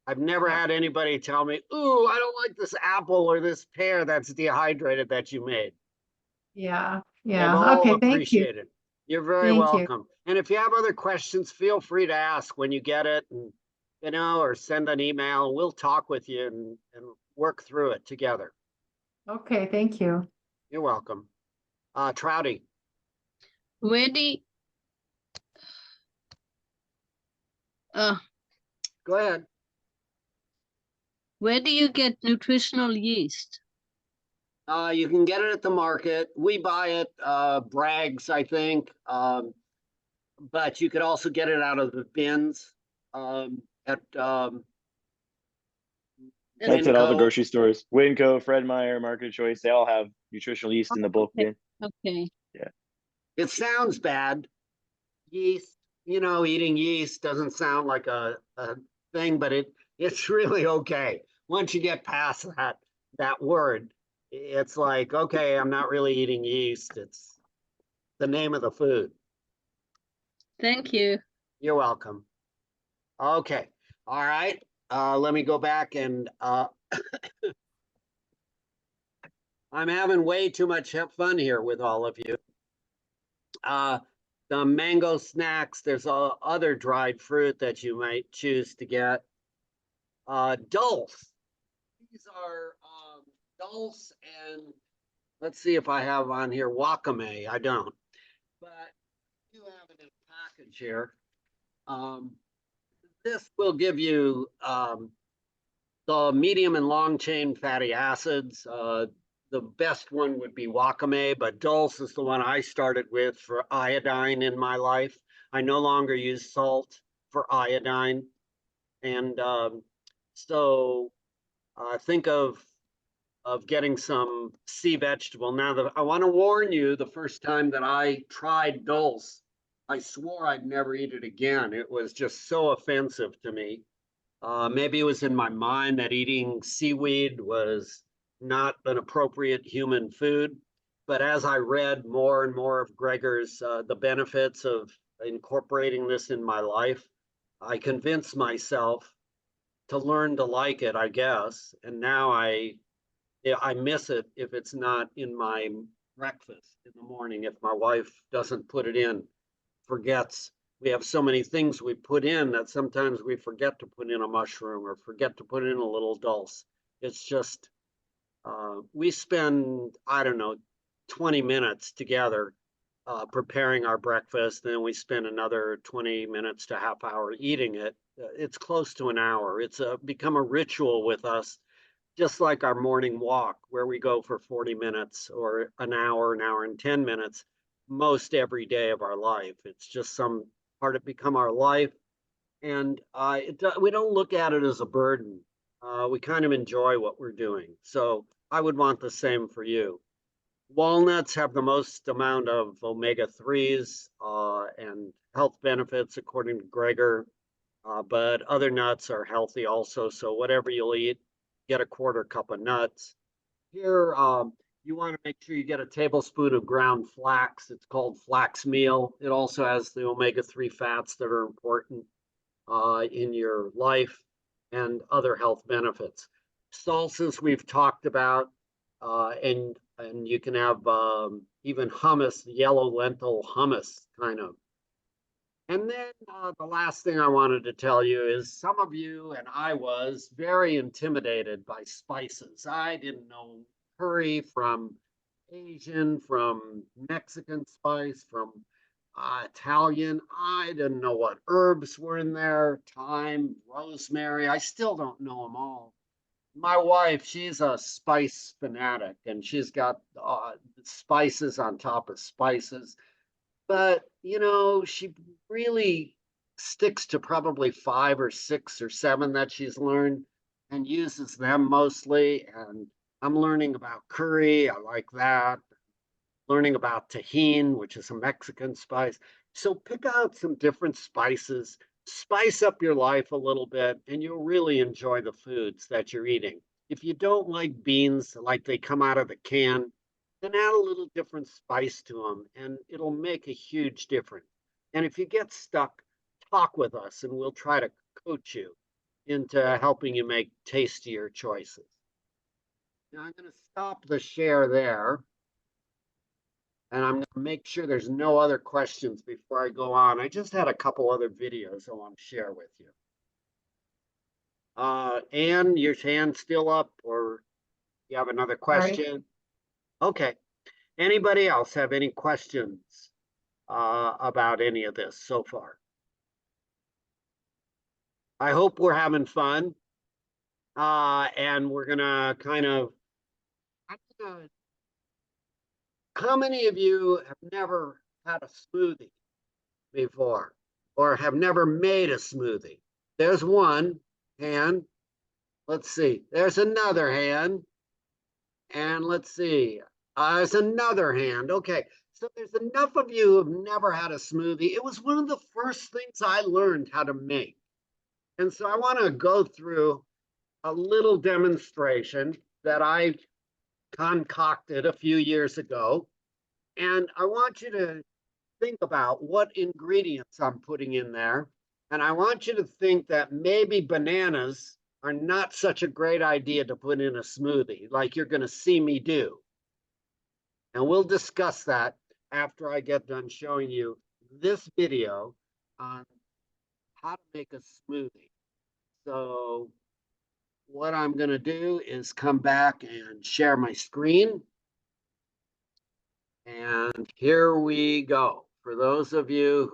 I've never had anybody tell me, ooh, I don't like this apple or this pear that's dehydrated that you made. Yeah, They've yeah. all Okay, thank you. appreciated. You're very Thank you. welcome. And if you have other questions, feel free to ask when you get it and, or send an email. We'll talk with you and work through it together. Okay, thank you. You're welcome. Trouty. Where do you, Go ahead. where do you get nutritional yeast? You can get it at the market. We buy it, Bragg's, I think. But you could also get it out of the bins at That's at all the Winco. grocery stores. Winco, Fred Meyer, Market Choice, they all have nutritional yeast in the bulk bin. Okay. It sounds bad. Yeast, eating yeast doesn't sound like a thing, but it's really okay. Once you get past that word, it's like, okay, I'm not really eating yeast. It's the name of the food. Thank you. You're welcome. Okay. All right. Let me go back and I'm having way too much fun here with all of you. The mango snacks, there's other dried fruit that you might choose to get. Dulse. These are dulse, and let's see if I have on here wakame. I don't, but you have it in a package here. This will give you the medium and long chain fatty acids. The best one would be wakame, but dulse is the one I started with for iodine in my life. I no longer use salt for iodine. And so think of getting some sea vegetable. Now, I want to warn you, the first time that I tried dulse, I swore I'd never eat it again. It was just so offensive to me. Maybe it was in my mind that eating seaweed was not an appropriate human food. But as I read more and more of Gregor's, the benefits of incorporating this in my life, I convinced myself to learn to like it, I guess. And now I miss it if it's not in my breakfast in the morning, if my wife doesn't put it in, forgets. We have so many things we put in that sometimes we forget to put in a mushroom or forget to put in a little dulse. It's just, we spend, I don't know, 20 minutes together preparing our breakfast. Then we spend another 20 minutes to half hour eating it. It's close to an hour. It's become a ritual with us, just like our morning walk, where we go for 40 minutes or an hour and 10 minutes, most every day of our life. It's just some part of become our life. And we don't look at it as a burden. We kind of enjoy what we're doing. So I would want the same for you. Walnuts have the most amount of omega-3s and health benefits, according to Gregor. But other nuts are healthy also. So whatever you'll eat, get a quarter cup of nuts. Here, you want to make sure you get a tablespoon of ground flax. It's called flax meal. It also has the omega-3 fats that are important in your life and other health benefits. Salsas we've talked about, and you can have even hummus, yellow lentil hummus kind of. And then the last thing I wanted to tell you is some of you and I was very intimidated by spices. I didn't know curry from Asian, from Mexican spice, from Italian. I didn't know what herbs were in there, thyme, rosemary. I still don't know them all. My wife, she's a spice fanatic, and she's got spices on top of spices. But, she really sticks to probably 5 or 6 or 7 that she's learned and uses them mostly. And I'm learning about curry. I like that. Learning about Tajín, which is a Mexican spice. So pick out some different spices, spice up your life a little bit, and you'll really enjoy the foods that you're eating. If you don't like beans, like they come out of the can, then add a little different spice to them, and it'll make a huge difference. And if you get stuck, talk with us, and we'll try to coach you into helping you make tastier choices. Now I'm going to stop the share there. And I'm going to make sure there's no other questions before I go on. I just had a couple other videos I want to share with you. Anne, your hand's still up, or you have another question? Okay. Anybody else have any questions about any of this so far? I hope we're having fun. And we're going to kind of, how many of you have never had a smoothie before or have never made a smoothie? There's one hand. Let's see. There's another hand. And let's see. There's another hand. Okay. So there's enough of you who have never had a smoothie. It was one of the first things I learned how to make. And so I want to go through a little demonstration that I concocted a few years ago. And I want you to think about what ingredients I'm putting in there. And I want you to think that maybe bananas are not such a great idea to put in a smoothie like you're going to see me do. And we'll discuss that after I get done showing you this video on how to make a smoothie. So what I'm going to do is come back and share my screen. And here we go. For those of you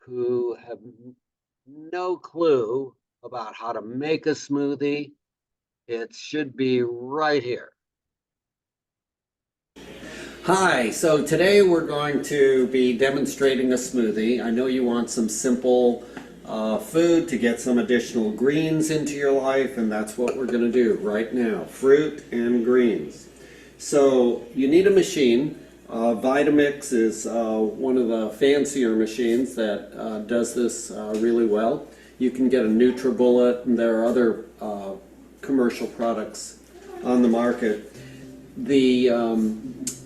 who have no clue about how to make a smoothie, it should be right here. Hi, so today we're going to be demonstrating a smoothie. I know you want some simple food to get some additional greens into your life, and that's what we're going to do right now, fruit and greens. So you need a machine. Vitamix is one of the fancier machines that does this really well. You can get a NutriBullet, and there are other commercial products on the market.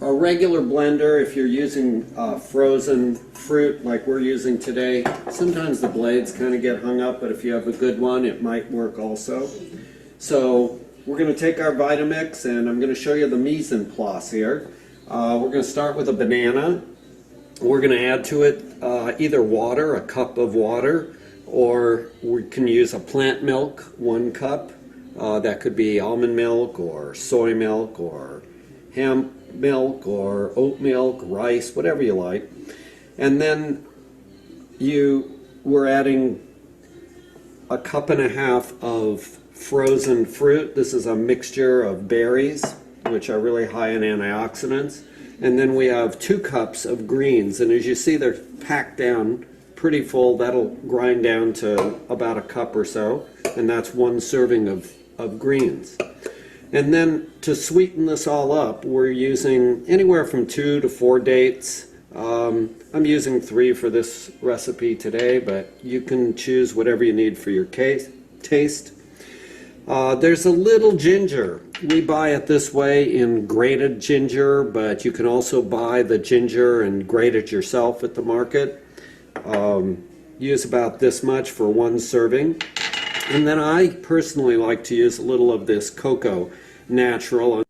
A regular blender, if you're using frozen fruit like we're using today, sometimes the blades kind of get hung up, but if you have a good one, it might work also. So we're going to take our Vitamix, and I'm going to show you the mise en place here. We're going to start with a banana. We're going to add to it either water, a cup of water, or we can use a plant milk, 1 cup. That could be almond milk or soy milk or hemp milk or oat milk, rice, whatever you like. And then we're adding a cup and a half of frozen fruit. This is a mixture of berries, which are really high in antioxidants. And then we have 2 cups of greens. And as you see, they're packed down pretty full. That'll grind down to about a cup or so. And that's 1 serving of greens. And then to sweeten this all up, we're using anywhere from 2 to 4 dates. I'm using 3 for this recipe today, but you can choose whatever you need for your taste. There's a little ginger. We buy it this way in grated ginger, but you can also buy the ginger and grate it yourself at the market. Use about this much for 1 serving. And then I personally like to use a little of this cocoa, natural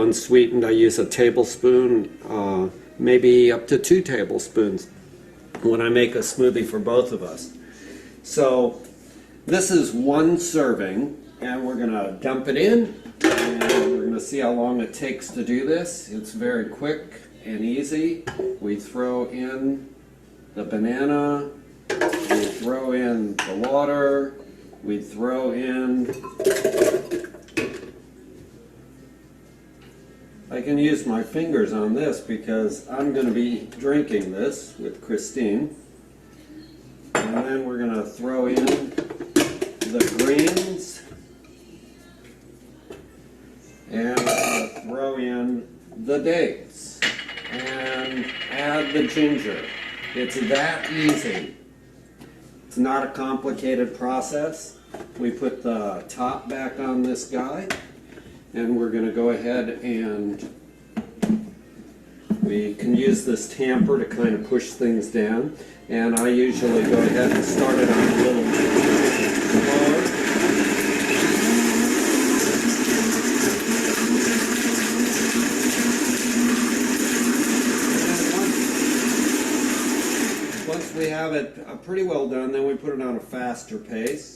unsweetened. I use a tablespoon, maybe up to 2 tablespoons when I make a smoothie for both of us. So this is 1 serving, and we're going to dump it in, and we're going to see how long it takes to do this. It's very quick and easy. We throw in the banana, we throw in the water, we throw in, I can use my fingers on this because I'm going to be drinking this with Christine. And then we're going to throw in the greens, and we're going to throw in the dates and add the ginger. It's that easy. It's not a complicated process. We put the top back on this guy, and we're going to go ahead and we can use this tamper to kind of push things down. And I usually go ahead and start it on a little slower. Once we have it pretty well done, then we put it on a faster pace.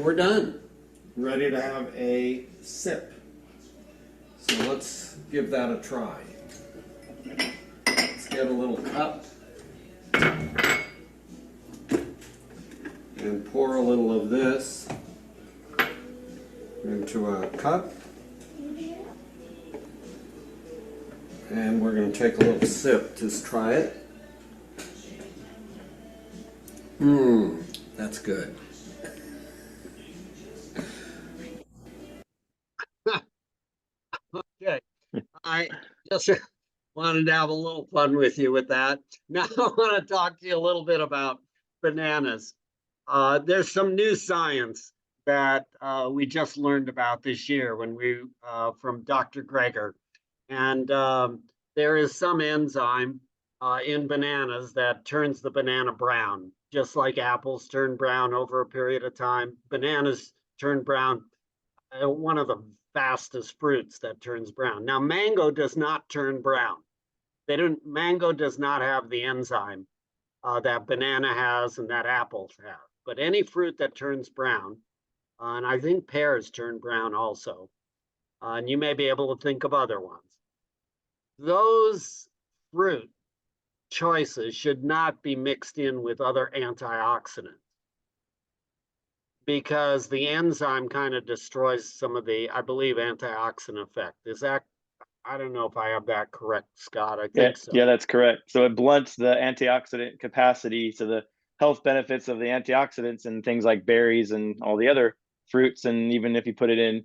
We're done. Ready to have a sip. So let's give that a try. Let's get a little cup and pour a little of this into a cup. And we're going to take a little sip. Just try it. That's good. Okay, I wanted to have a little fun with you with that. Now I want to talk to you a little bit about bananas. There's some new science that we just learned about this year when we from Dr. Greger, and there is some enzyme in bananas that turns the banana brown, just like apples turn brown over a period of time. Bananas turn brown. One of the fastest fruits that turns brown. Now, mango does not turn brown. Mango does not have the enzyme that banana has and that apples have. But any fruit that turns brown, and I think pears turn brown also, and you may be able to think of other ones. Those fruit choices should not be mixed in with other antioxidants, because the enzyme kind of destroys some of the, I believe, antioxidant effect. Is that, I don't know if I have that correct, Scott. I Yeah, think so. yeah, that's correct. So it blunts the antioxidant capacity, so the health benefits of the antioxidants and things like berries and all the other fruits. And even if you put it in,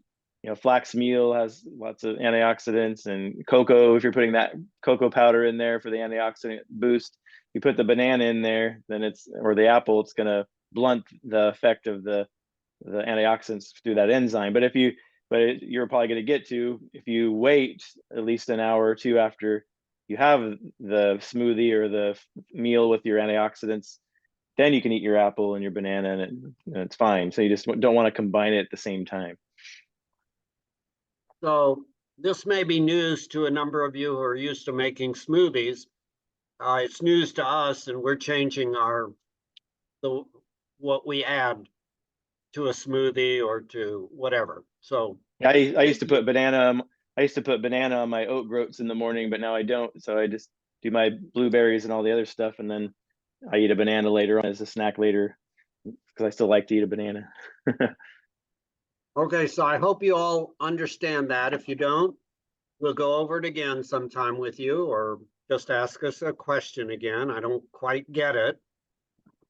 flax meal has lots of antioxidants, and cocoa, if you're putting that cocoa powder in there for the antioxidant boost, you put the banana in there, then or the apple, it's going to blunt the effect of the antioxidants through that enzyme. But you're probably going to get to, if you wait at least an hour or two after you have the smoothie or the meal with your antioxidants, then you can eat your apple and your banana, and it's fine. So you just don't want to combine it at the same time. So this may be news to a number of you who are used to making smoothies. It's news to us, and we're changing what we add to a smoothie or to whatever. So I used to put banana. I used to put banana on my oat groats in the morning, but now I don't. So I just do my blueberries and all the other stuff, and then I eat a banana later on as a snack later, because I still like to eat a banana. okay, so I hope you all understand that. If you don't, we'll go over it again sometime with you, or just ask us a question again. I don't quite get it.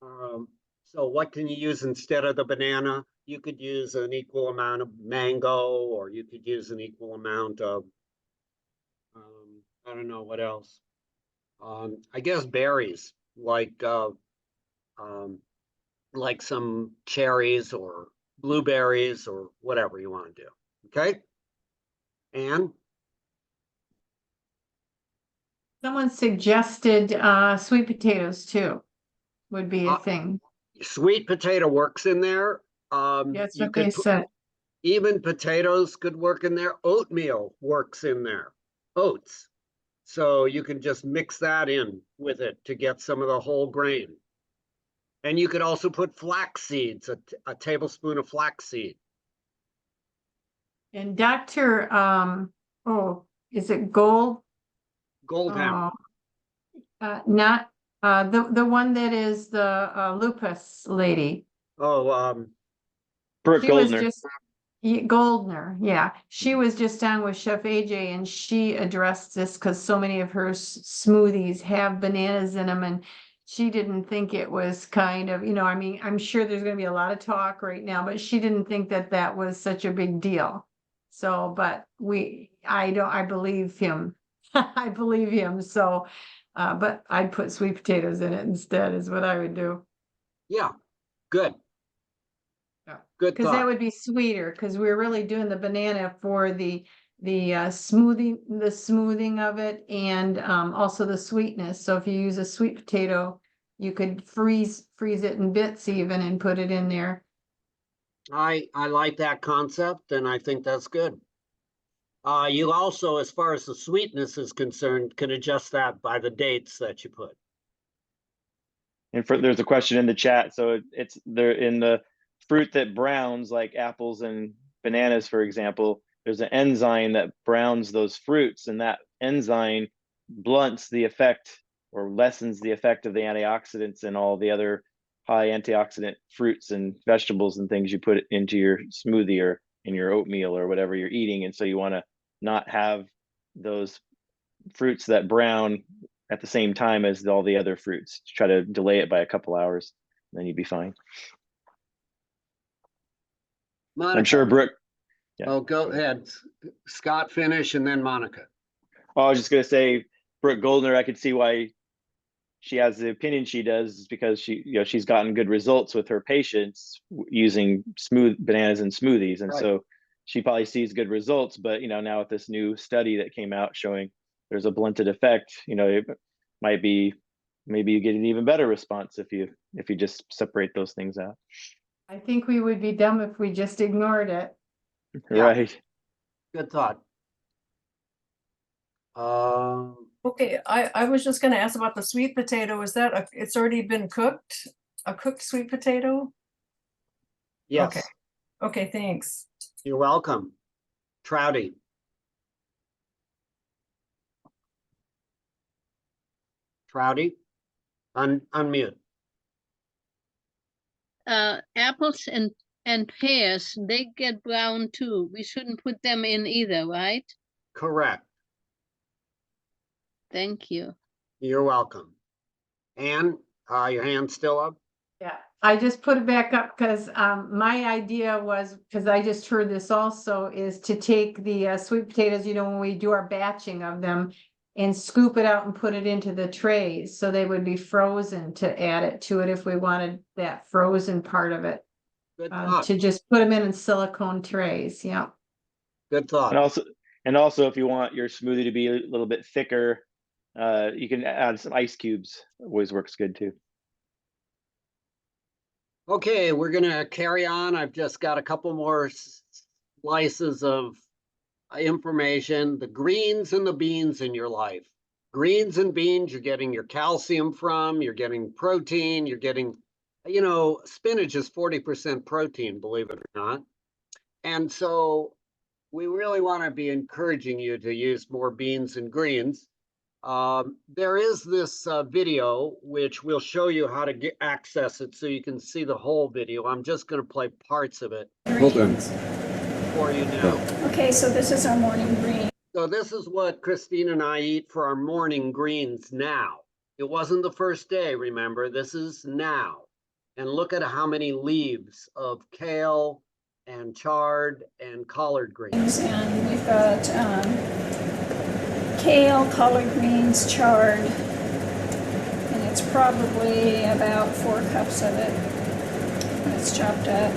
So what can you use instead of the banana? You could use an equal amount of mango, or you could use an equal amount of, I don't know what else. I guess berries, like some cherries or blueberries or whatever you want to do. Okay? And Someone suggested sweet potatoes too, would be a thing. sweet potato works in there. That's You what they could said. even potatoes could work in there. Oatmeal works in there. Oats. So you can just mix that in with it to get some of the whole grain. And you could also put flax seeds, a tablespoon of flax seed. And Dr. Is it Goldham. not the one that is the lupus lady. Oh, Brooke She was Goldner. just Goldner, yeah. She was just on with Chef AJ, and she addressed this because so many of her smoothies have bananas in them, and she didn't think it was kind of, I mean, I'm sure there's going to be a lot of talk right now, but she didn't think that that was such a big deal. So, but I believe him. I believe him. So, but I'd put sweet potatoes in it instead, is what I would do. yeah, good. Yeah. Good Because that thought. would be sweeter, because we're really doing the banana for the smoothing of it, and also the sweetness. So if you use a sweet potato, you could freeze it in bits even and put it in there. I like that concept, and I think that's good. You also, as far as the sweetness is concerned, can adjust that by the dates that you put. And there's a question in the chat. So it's there in the fruit that browns, like apples and bananas, for example. There's an enzyme that browns those fruits, and that enzyme blunts the effect or lessens the effect of the antioxidants and all the other high antioxidant fruits and vegetables and things you put into your smoothie or in your oatmeal or whatever you're eating. And so you want to not have those fruits that brown at the same time as all the other fruits. Try to delay it by a couple hours, then you'd be fine. Monica. I'm sure Brooke. Yeah. Oh, go ahead. Scott, finish, and then Monica. Oh, I was just gonna say, Brooke Goldner, I could see why she has the opinion she does, is because she's gotten good results with her patients using smooth bananas and smoothies, and Right. so she probably sees good results. But now with this new study that came out showing there's a blunted effect, it might be, maybe you get an even better response if you just separate those things out. I think we would be dumb if we just ignored it. Yeah. Right. Good thought. Okay, I was just gonna ask about the sweet potato. Is that it's already been cooked? A cooked sweet potato? Yes, Okay, thanks. you're welcome. Trouty. Trouty, unmute. Apples and pears, they get brown too. We shouldn't put them in either, right? Correct. Thank you. You're welcome. Ann, your hand's still up? Yeah, I just put it back up because my idea was, because I just heard this also, is to take the sweet potatoes, when we do our batching of them, and scoop it out and put it into the trays, so they would be frozen to add it to it if we wanted that frozen part of it. Good thought. To just put them in silicone trays, yeah. Good thought. And also if you want your smoothie to be a little bit thicker, you can add some ice cubes. Always works good too. Okay, we're gonna carry on. I've just got a couple more slices of information. The greens and the beans in your life. Greens and beans, you're getting your calcium from, you're getting protein, you're getting, spinach is 40% protein, believe it or not. And so we really want to be encouraging you to use more beans and greens. There is this video, which we'll show you how to access it so you can see the whole video. I'm just going to play parts of it. Hold on. For you now. Okay, so this is our morning green. So this is what Christine and I eat for our morning greens now. It wasn't the first day, remember, this is now. And look at how many leaves of kale and chard and collard greens. And we've got kale, collard greens, chard, and it's probably about 4 cups of it. When it's chopped up.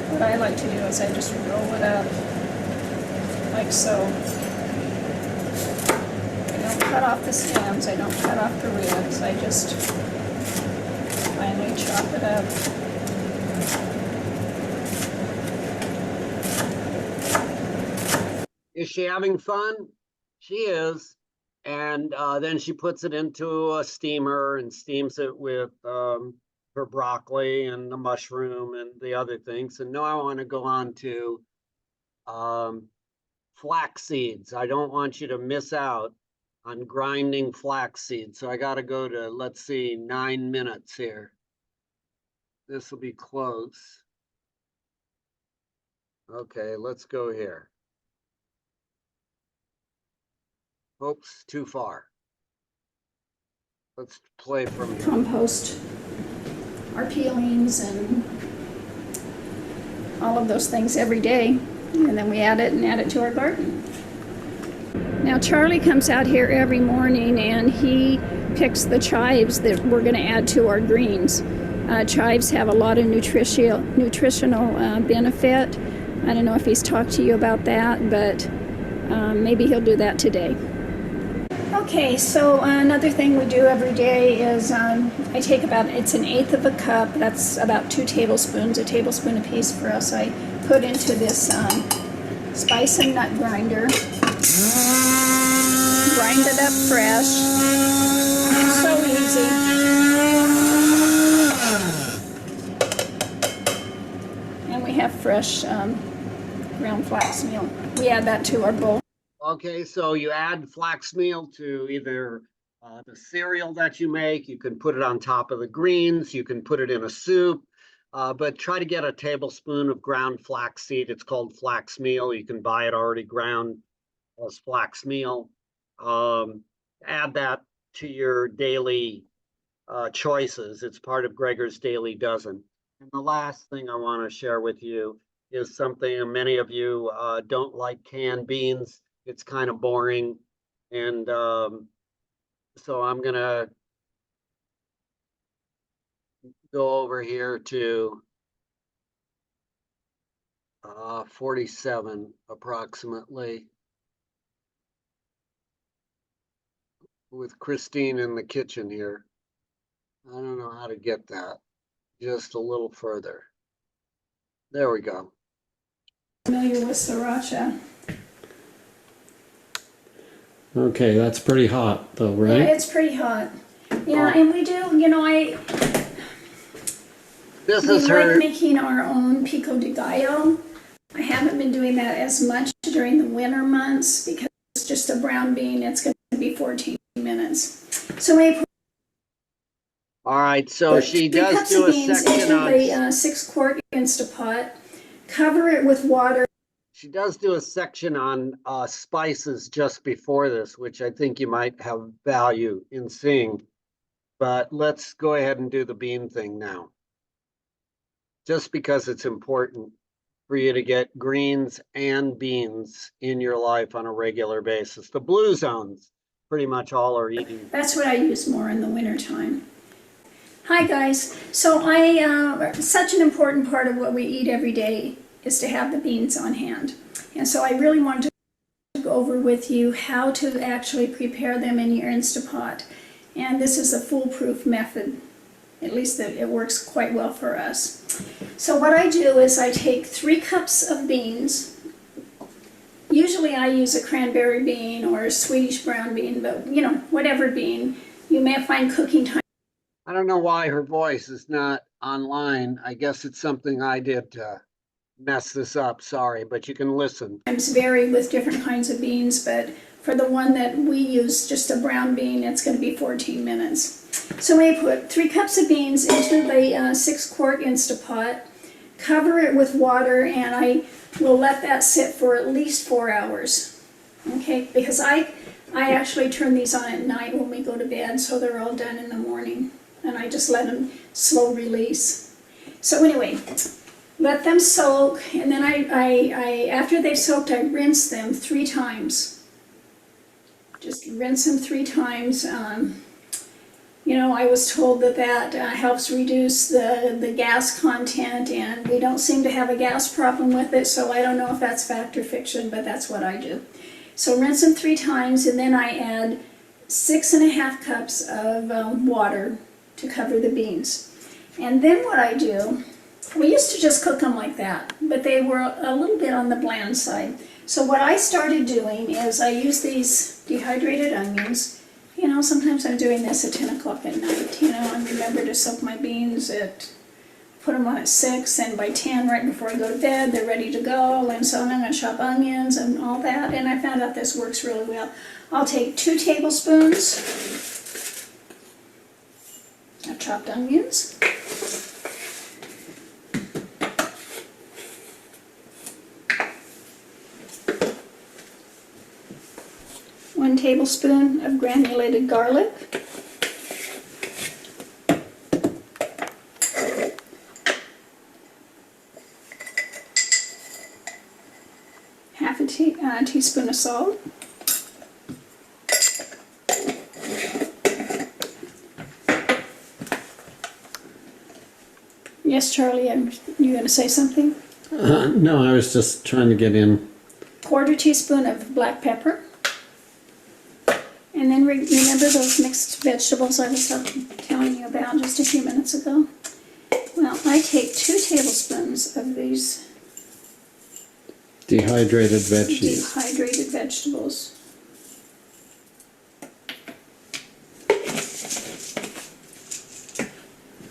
What I like to do is I just roll it up like so. I don't cut off the stems, I don't cut off the ribs, I just finely chop it up. Is she having fun? She is. And then she puts it into a steamer and steams it with her broccoli and the mushroom and the other things. And now I want to go on to flax seeds. I don't want you to miss out on grinding flax seeds. So I got to go to, let's see, 9 minutes here. This will be close. Okay, let's go here. Oops, too far. Let's play from here. Compost our peelings and all of those things every day, and then we add it to our garden. Now Charlie comes out here every morning and he picks the chives that we're going to add to our greens. Chives have a lot of nutritional benefit. I don't know if he's talked to you about that, but maybe he'll do that today. Okay, so another thing we do every day is I take it's 1/8 of a cup, that's about 2 tablespoons, a tablespoon apiece for us. I put into this spice and nut grinder, grind it up fresh, so easy. And we have fresh ground flax meal. We add that to our bowl. Okay, so you add flax meal to either the cereal that you make. You can put it on top of the greens. You can put it in a soup, but try to get a tablespoon of ground flaxseed. It's called flax meal. You can buy it already ground as flax meal. Add that to your daily choices. It's part of Gregor's Daily Dozen. And the last thing I want to share with you is something many of you don't like canned beans. It's kind of boring, and So I'm gonna go over here to 47 approximately, with Christine in the kitchen here. I don't know how to get that just a little further. There we go. Familiar with sriracha. Okay, that's pretty hot though, Yeah, right? it's pretty hot. Yeah, and we do, you know, This we is like her. making our own pico de gallo. I haven't been doing that as much during the winter months because it's just a brown bean. It's going to be 14 minutes. So we All right, so put she 3 does cups do of a beans section into on. the 6-quart Instapot. Cover it with water. She does do a section on spices just before this, which I think you might have value in seeing. But let's go ahead and do the bean thing now. Just because it's important for you to get greens and beans in your life on a regular basis. The blue zones, pretty much all are eating. That's what I use more in the wintertime. Hi guys. So such an important part of what we eat every day is to have the beans on hand. And so I really wanted to go over with you how to actually prepare them in your Instapot. And this is a foolproof method. At least that it works quite well for us. So what I do is I take 3 cups of beans. Usually I use a cranberry bean or a Swedish brown bean, but you know, whatever bean. You may find cooking time. I don't know why her voice is not online. I guess it's something I did to mess this up. Sorry, but you can listen. Times vary with different kinds of beans, but for the one that we use, just a brown bean, it's going to be 14 minutes. So we put 3 cups of beans into the 6-quart Instapot, cover it with water, and I will let that sit for at least 4 hours. Okay, because I actually turn these on at night when we go to bed, so they're all done in the morning, and I just let them slow release. So anyway, let them soak, and then I after they've soaked, I rinse them 3 times. Just rinse them 3 times. You know, I was told that helps reduce the gas content, and we don't seem to have a gas problem with it, so I don't know if that's fact or fiction, but that's what I do. So rinse them 3 times, and then I add 6.5 cups of water to cover the beans. And then what I do, we used to just cook them like that, but they were a little bit on the bland side. So what I started doing is I use these dehydrated onions. You know, sometimes I'm doing this at 10 o'clock at night, you know, and remember to soak my beans put them on at 6, and by 10, right before I go to bed, they're ready to go. And so I'm going to chop onions and all that, and I found out this works really well. I'll take 2 tablespoons of chopped onions. One tablespoon of granulated garlic. Half a teaspoon of salt. Yes, Charlie, you going to say something? No, I was just trying to get in. 1/4 teaspoon of black pepper. And then remember those mixed vegetables I was telling you about just a few minutes ago? Well, I take 2 tablespoons of these Dehydrated veggies. dehydrated vegetables.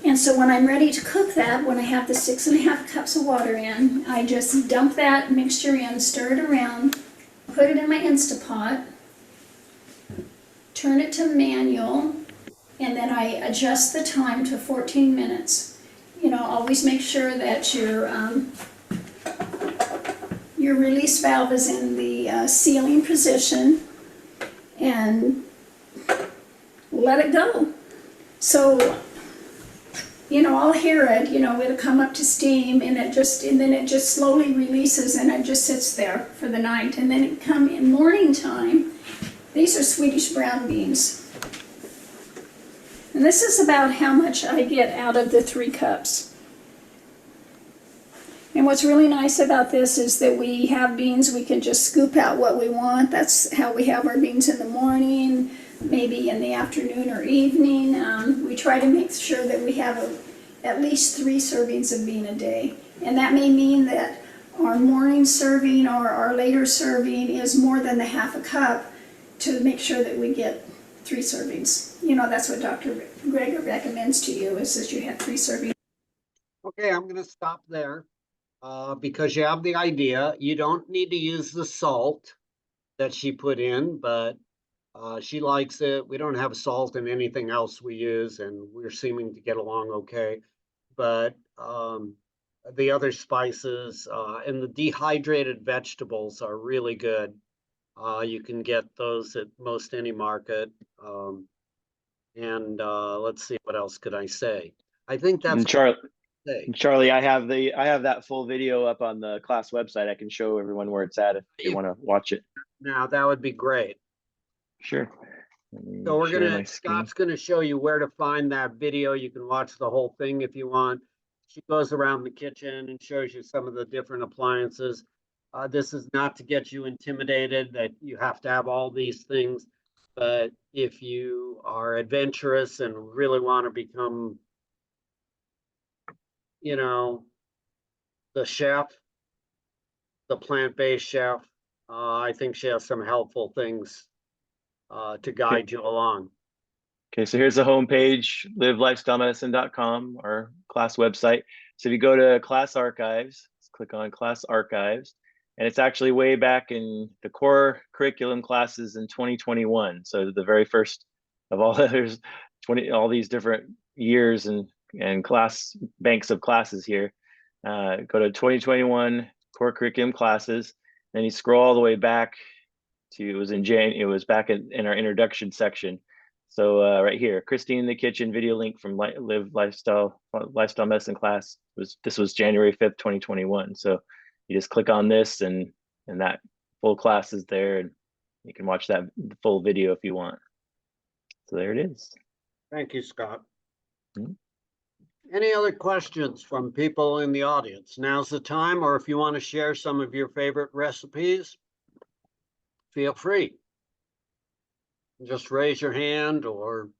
And so when I'm ready to cook that, when I have the 6.5 cups of water in, I just dump that mixture in, stir it around, put it in my Instapot, turn it to manual, and then I adjust the time to 14 minutes. You know, always make sure that your release valve is in the sealing position, and let it go. So, you know, I'll hear it, you know, it'll come up to steam, and then it just slowly releases, and it just sits there for the night. And then it come in morning time. These are Swedish brown beans. And this is about how much I get out of the 3 cups. And what's really nice about this is that we have beans, we can just scoop out what we want. That's how we have our beans in the morning, maybe in the afternoon or evening. We try to make sure that we have at least 3 servings of bean a day. And that may mean that our morning serving or our later serving is more than the half a cup to make sure that we get 3 servings. You know, that's what Dr. Greger recommends to you, is that you have 3 servings. Okay, I'm gonna stop there. Because you have the idea, you don't need to use the salt that she put in, but she likes it. We don't have salt in anything else we use, and we're seeming to get along okay. But the other spices and the dehydrated vegetables are really good. You can get those at most any market. And let's see, what else could I say? I think that's And Charlie, I have that full video up on the class website. I can show everyone where it's at if they want to watch it. Now that would be great. Sure. So Scott's gonna show you where to find that video. You can watch the whole thing if you want. She goes around the kitchen and shows you some of the different appliances. This is not to get you intimidated that you have to have all these things, but if you are adventurous and really want to become, you know, the chef, the plant-based chef, I think she has some helpful things to guide you along. Okay, so here's the homepage, livelifestylemedicine.com, our class website. So if you go to class archives, let's click on class archives, and it's actually way back in the core curriculum classes in 2021. So the very first of all, there's all these different years and class banks of classes here. Go to 2021 core curriculum classes, then you scroll all the way back to, it was back in our introduction section. So right here, Christine in the Kitchen video link from Live Lifestyle Medicine class. This was January 5th, 2021. So you just click on this and that full class is there, and you can watch that full video if you want. So there it is. Thank you, Scott. Any other questions from people in the audience? Now's the time, or if you want to share some of your favorite recipes, feel free. Just raise your hand or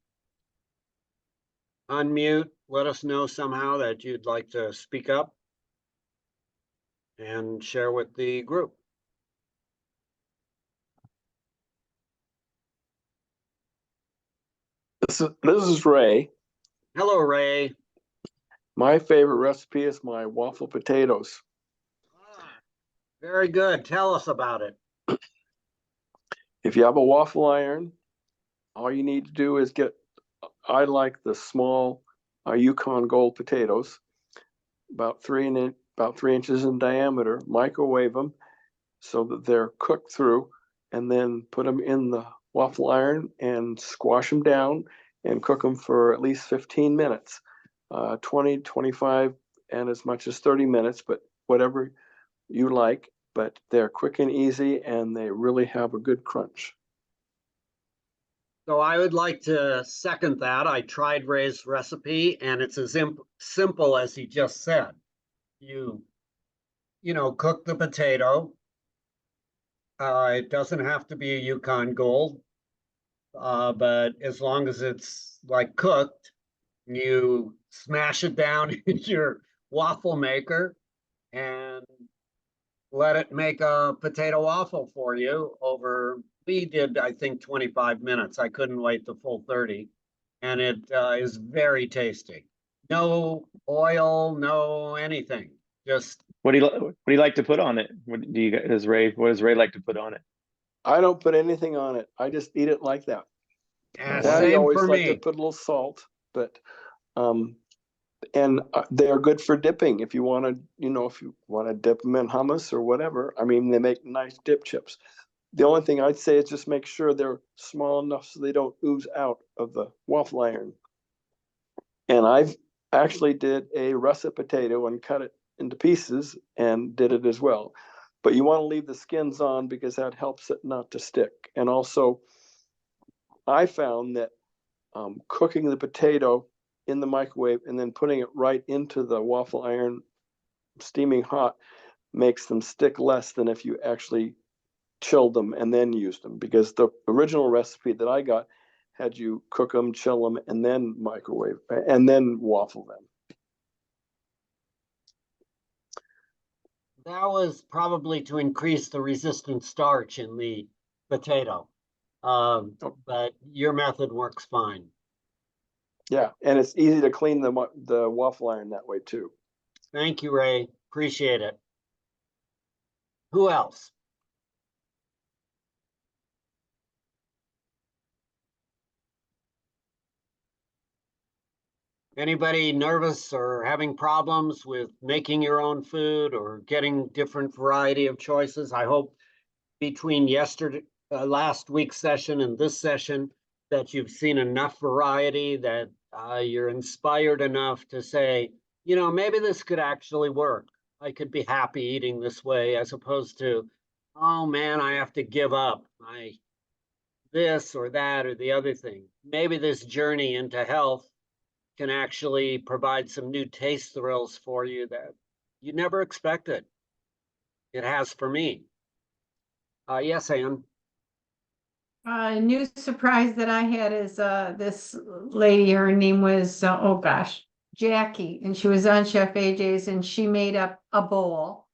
unmute. Let us know somehow that you'd like to speak up and share with the group. This is Ray. Hello, Ray. My favorite recipe is my waffle potatoes. Very good. Tell us about it. If you have a waffle iron, all you need to do is I like the small Yukon Gold potatoes, about 3 inches in diameter, microwave them so that they're cooked through, and then put them in the waffle iron and squash them down and cook them for at least 15 minutes, 20, 25, and as much as 30 minutes, but whatever you like. But they're quick and easy, and they really have a good crunch. So I would like to second that. I tried Ray's recipe, and it's as simple as he just said. You cook the potato. It doesn't have to be a Yukon Gold, but as long as it's like cooked, you smash it down in your waffle maker and let it make a potato waffle for you over, we did, I think, 25 minutes. I couldn't wait the full 30. And it is very tasty. No oil, no anything. Just what do you like to put on it? What does Ray like to put on it? I don't put anything on it. I just eat it like that. Same always for like me. to put a little salt, but and they're good for dipping. If you want to dip them in hummus or whatever. I mean, they make nice dip chips. The only thing I'd say is just make sure they're small enough so they don't ooze out of the waffle iron. And I've actually did a russet potato and cut it into pieces and did it as well. But you want to leave the skins on because that helps it not to stick. And also, I found that cooking the potato in the microwave and then putting it right into the waffle iron steaming hot makes them stick less than if you actually chilled them and then used them, because the original recipe that I got had you cook them, chill them, and then microwave and then waffle them. That was probably to increase the resistant starch in the potato. But your method works fine. Yeah, and it's easy to clean the waffle iron that way too. Thank you, Ray. Appreciate it. Who else? Anybody nervous or having problems with making your own food or getting different variety of choices? I hope between last week's session and this session that you've seen enough variety that you're inspired enough to say, you know, maybe this could actually work. I could be happy eating this way, as opposed to, oh man, I have to give up this or that or the other thing. Maybe this journey into health can actually provide some new taste thrills for you that you never expected. It has for me. Yes, Ann. A new surprise that I had is this lady, her name was oh gosh, Jackie, and she was on Chef AJ's, and she made up a bowl.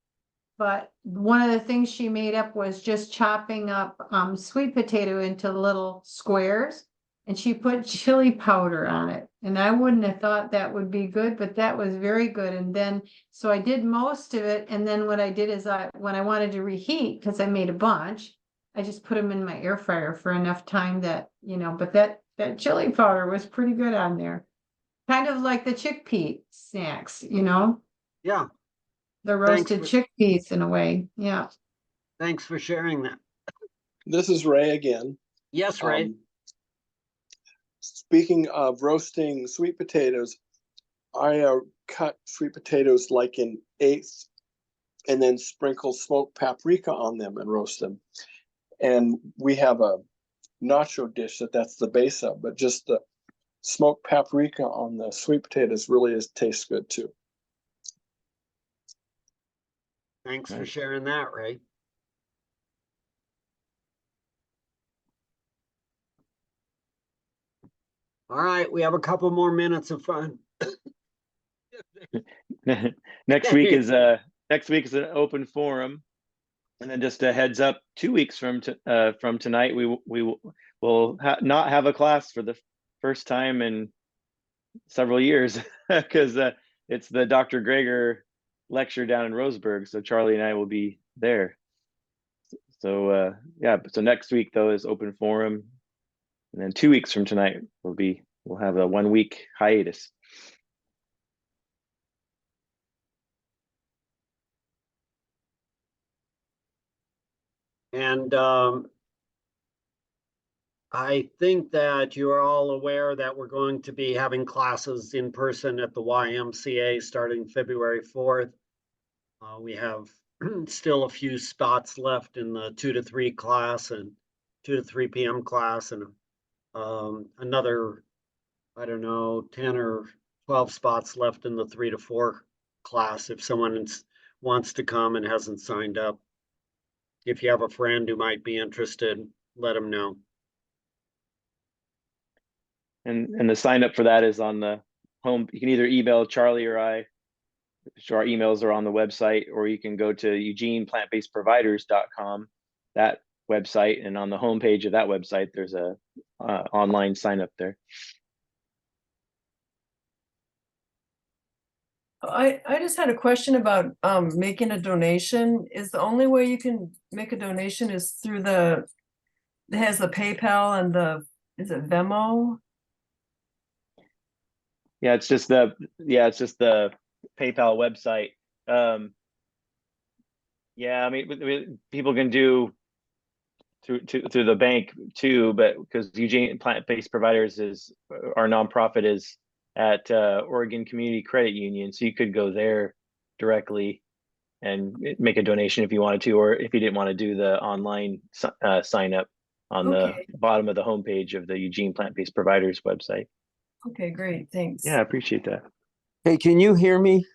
But one of the things she made up was just chopping up sweet potato into little squares, and she put chili powder on it. And I wouldn't have thought that would be good, but that was very good. And then, so I did most of it. And then what I did is when I wanted to reheat, because I made a bunch, I just put them in my air fryer for enough time that, you know, but that chili powder was pretty good on there. Kind of like the chickpea snacks, you know? Yeah. The roasted chickpeas in a way. Yeah. Thanks for sharing that. This is Ray again. Yes, Ray. Speaking of roasting sweet potatoes, I cut sweet potatoes like in eighths and then sprinkle smoked paprika on them and roast them. And we have a nacho dish that's the base of, but just the smoked paprika on the sweet potatoes really tastes good too. Thanks for sharing that, Ray. All right, we have a couple more minutes of fun. Next week is an open forum, and then just a heads up: 2 weeks from tonight, we will not have a class for the first time in several years because it's the Dr. Greger lecture down in Roseburg. So Charlie and I will be there. So yeah, so next week though is open forum, and then 2 weeks from tonight we'll have a 1 week hiatus. And I think that you are all aware that we're going to be having classes in person at the YMCA starting February 4th. We have still a few spots left in the 2 to 3 class and 2 to 3 p.m. class, and another, I don't know, 10 or 12 spots left in the 3 to 4 class if someone wants to come and hasn't signed up. If you have a friend who might be interested, let them know. And the sign up for that is on the home. You can either email Charlie or I. So our emails are on the website, or you can go to eugeneplantbasedproviders.com, that website, and on the homepage of that website, there's a online sign up there. I just had a question about making a donation. Is the only way you can make a donation is through it has the PayPal and is it Venmo? Yeah, it's just the PayPal website. Yeah, I mean, people can do through the bank too, but because Eugene Plant-Based Providers is our nonprofit is at Oregon Community Credit Union, so you could go there directly and make a donation if you wanted to, or if you didn't want to do the online sign up, on Okay. the bottom of the homepage of the Eugene Plant-Based Providers website. Okay, great, thanks. Yeah, I appreciate that. Hey, can you hear me?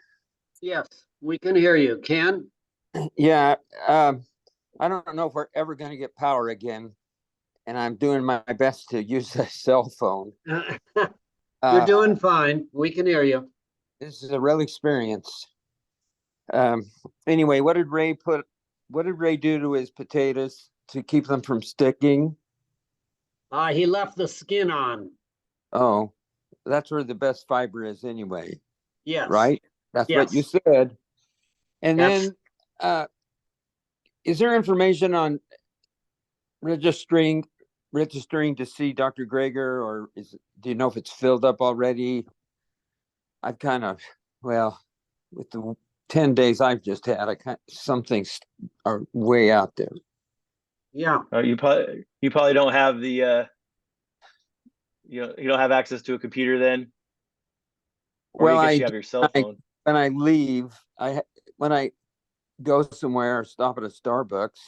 Yes, we can hear you. Ken? Yeah, I don't know if we're ever going to get power again, and I'm doing my best to use a cell phone. You're doing fine. We can hear you. This is a real experience. Anyway, what did Ray do to his potatoes to keep them from sticking? He left the skin on. Oh, that's where the best fiber is anyway, Yes. right? That's what you Yes. said. And That's- then, is there information on registering to see Dr. Greger, or do you know if it's filled up already? I've kind of, well, with the 10 days I've just had, some things are way out there. Yeah. You probably don't have the you don't have access to a computer then, or Well, I guess you have your cell phone. when I leave, when I go somewhere or stop at a Starbucks.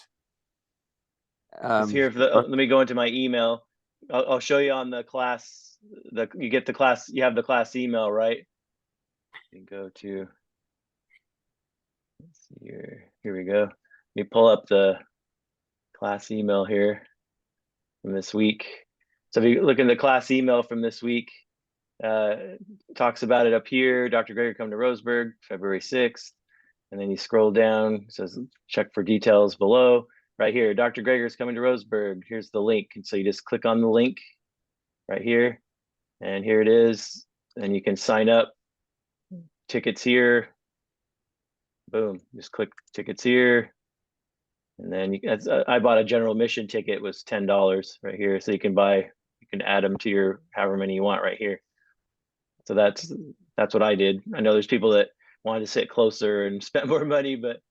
Let's hear if let me go into my email. I'll show you on the class. You get the class. You have the class email, right? You go to. Let's see here. Here we go. Let me pull up the class email here from this week. So if you look in the class email from this week, talks about it up here. Dr. Greger come to Roseburg, February 6th. And then you scroll down, it says check for details below. Right here, Dr. Greger is coming to Roseburg. Here's the link. And so you just click on the link right here. And here it is. And you can sign up. Tickets here. Boom, just click tickets here. And then I bought a general admission ticket, it was $10 right here. So you can add them to your however many you want right here. So that's what I did. I know there's people that wanted to sit closer and spend more money, but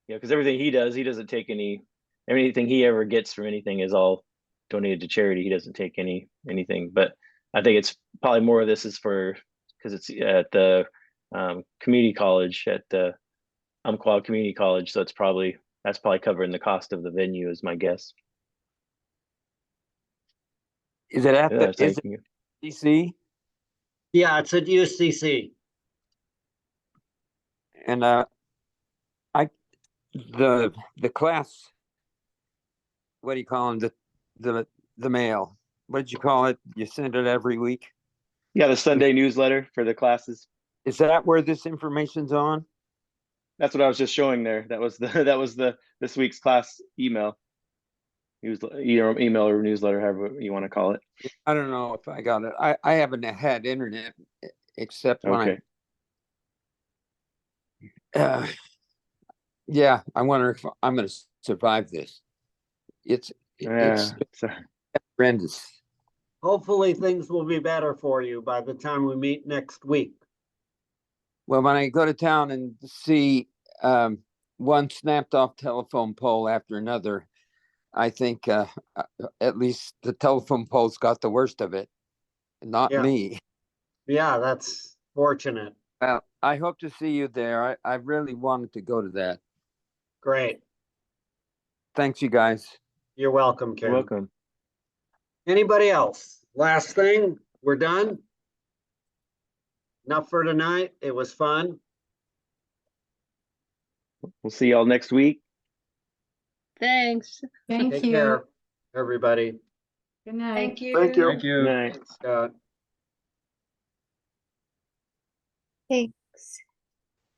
because everything he does, he doesn't take anything he ever gets from anything is all donated to charity. He doesn't take anything. But I think it's probably more of this is because it's at the community college at the Umpqua Community College. So that's probably covering the cost of the venue is my guess. Is it at is it DC? Yeah, it's at UCC. And the class, what do you call them? The mail. What did you call it? You send it every week? Yeah, the Sunday newsletter for the classes. Is that where this information's on? That's what I was just showing there. That was this week's class email. Email or newsletter, however you want to call it. I don't know if I got it. I haven't had internet except when yeah, I wonder if I'm going to survive this. It's horrendous. Hopefully things will be better for you by the time we meet next week. Well, when I go to town and see one snapped off telephone pole after another, I think at least the telephone poles got the worst of it, not me. Yeah, that's fortunate. Well, I hope to see you there. I really wanted to go to that. Great. Thanks, you guys. You're welcome, Ken. You're welcome. Anybody else? Last thing, we're done. Enough for tonight. It was fun. We'll see y'all next week. Thanks. Thank Take you. care, everybody. Good night. Thank you. Thank you. Good night. Scott. Hey,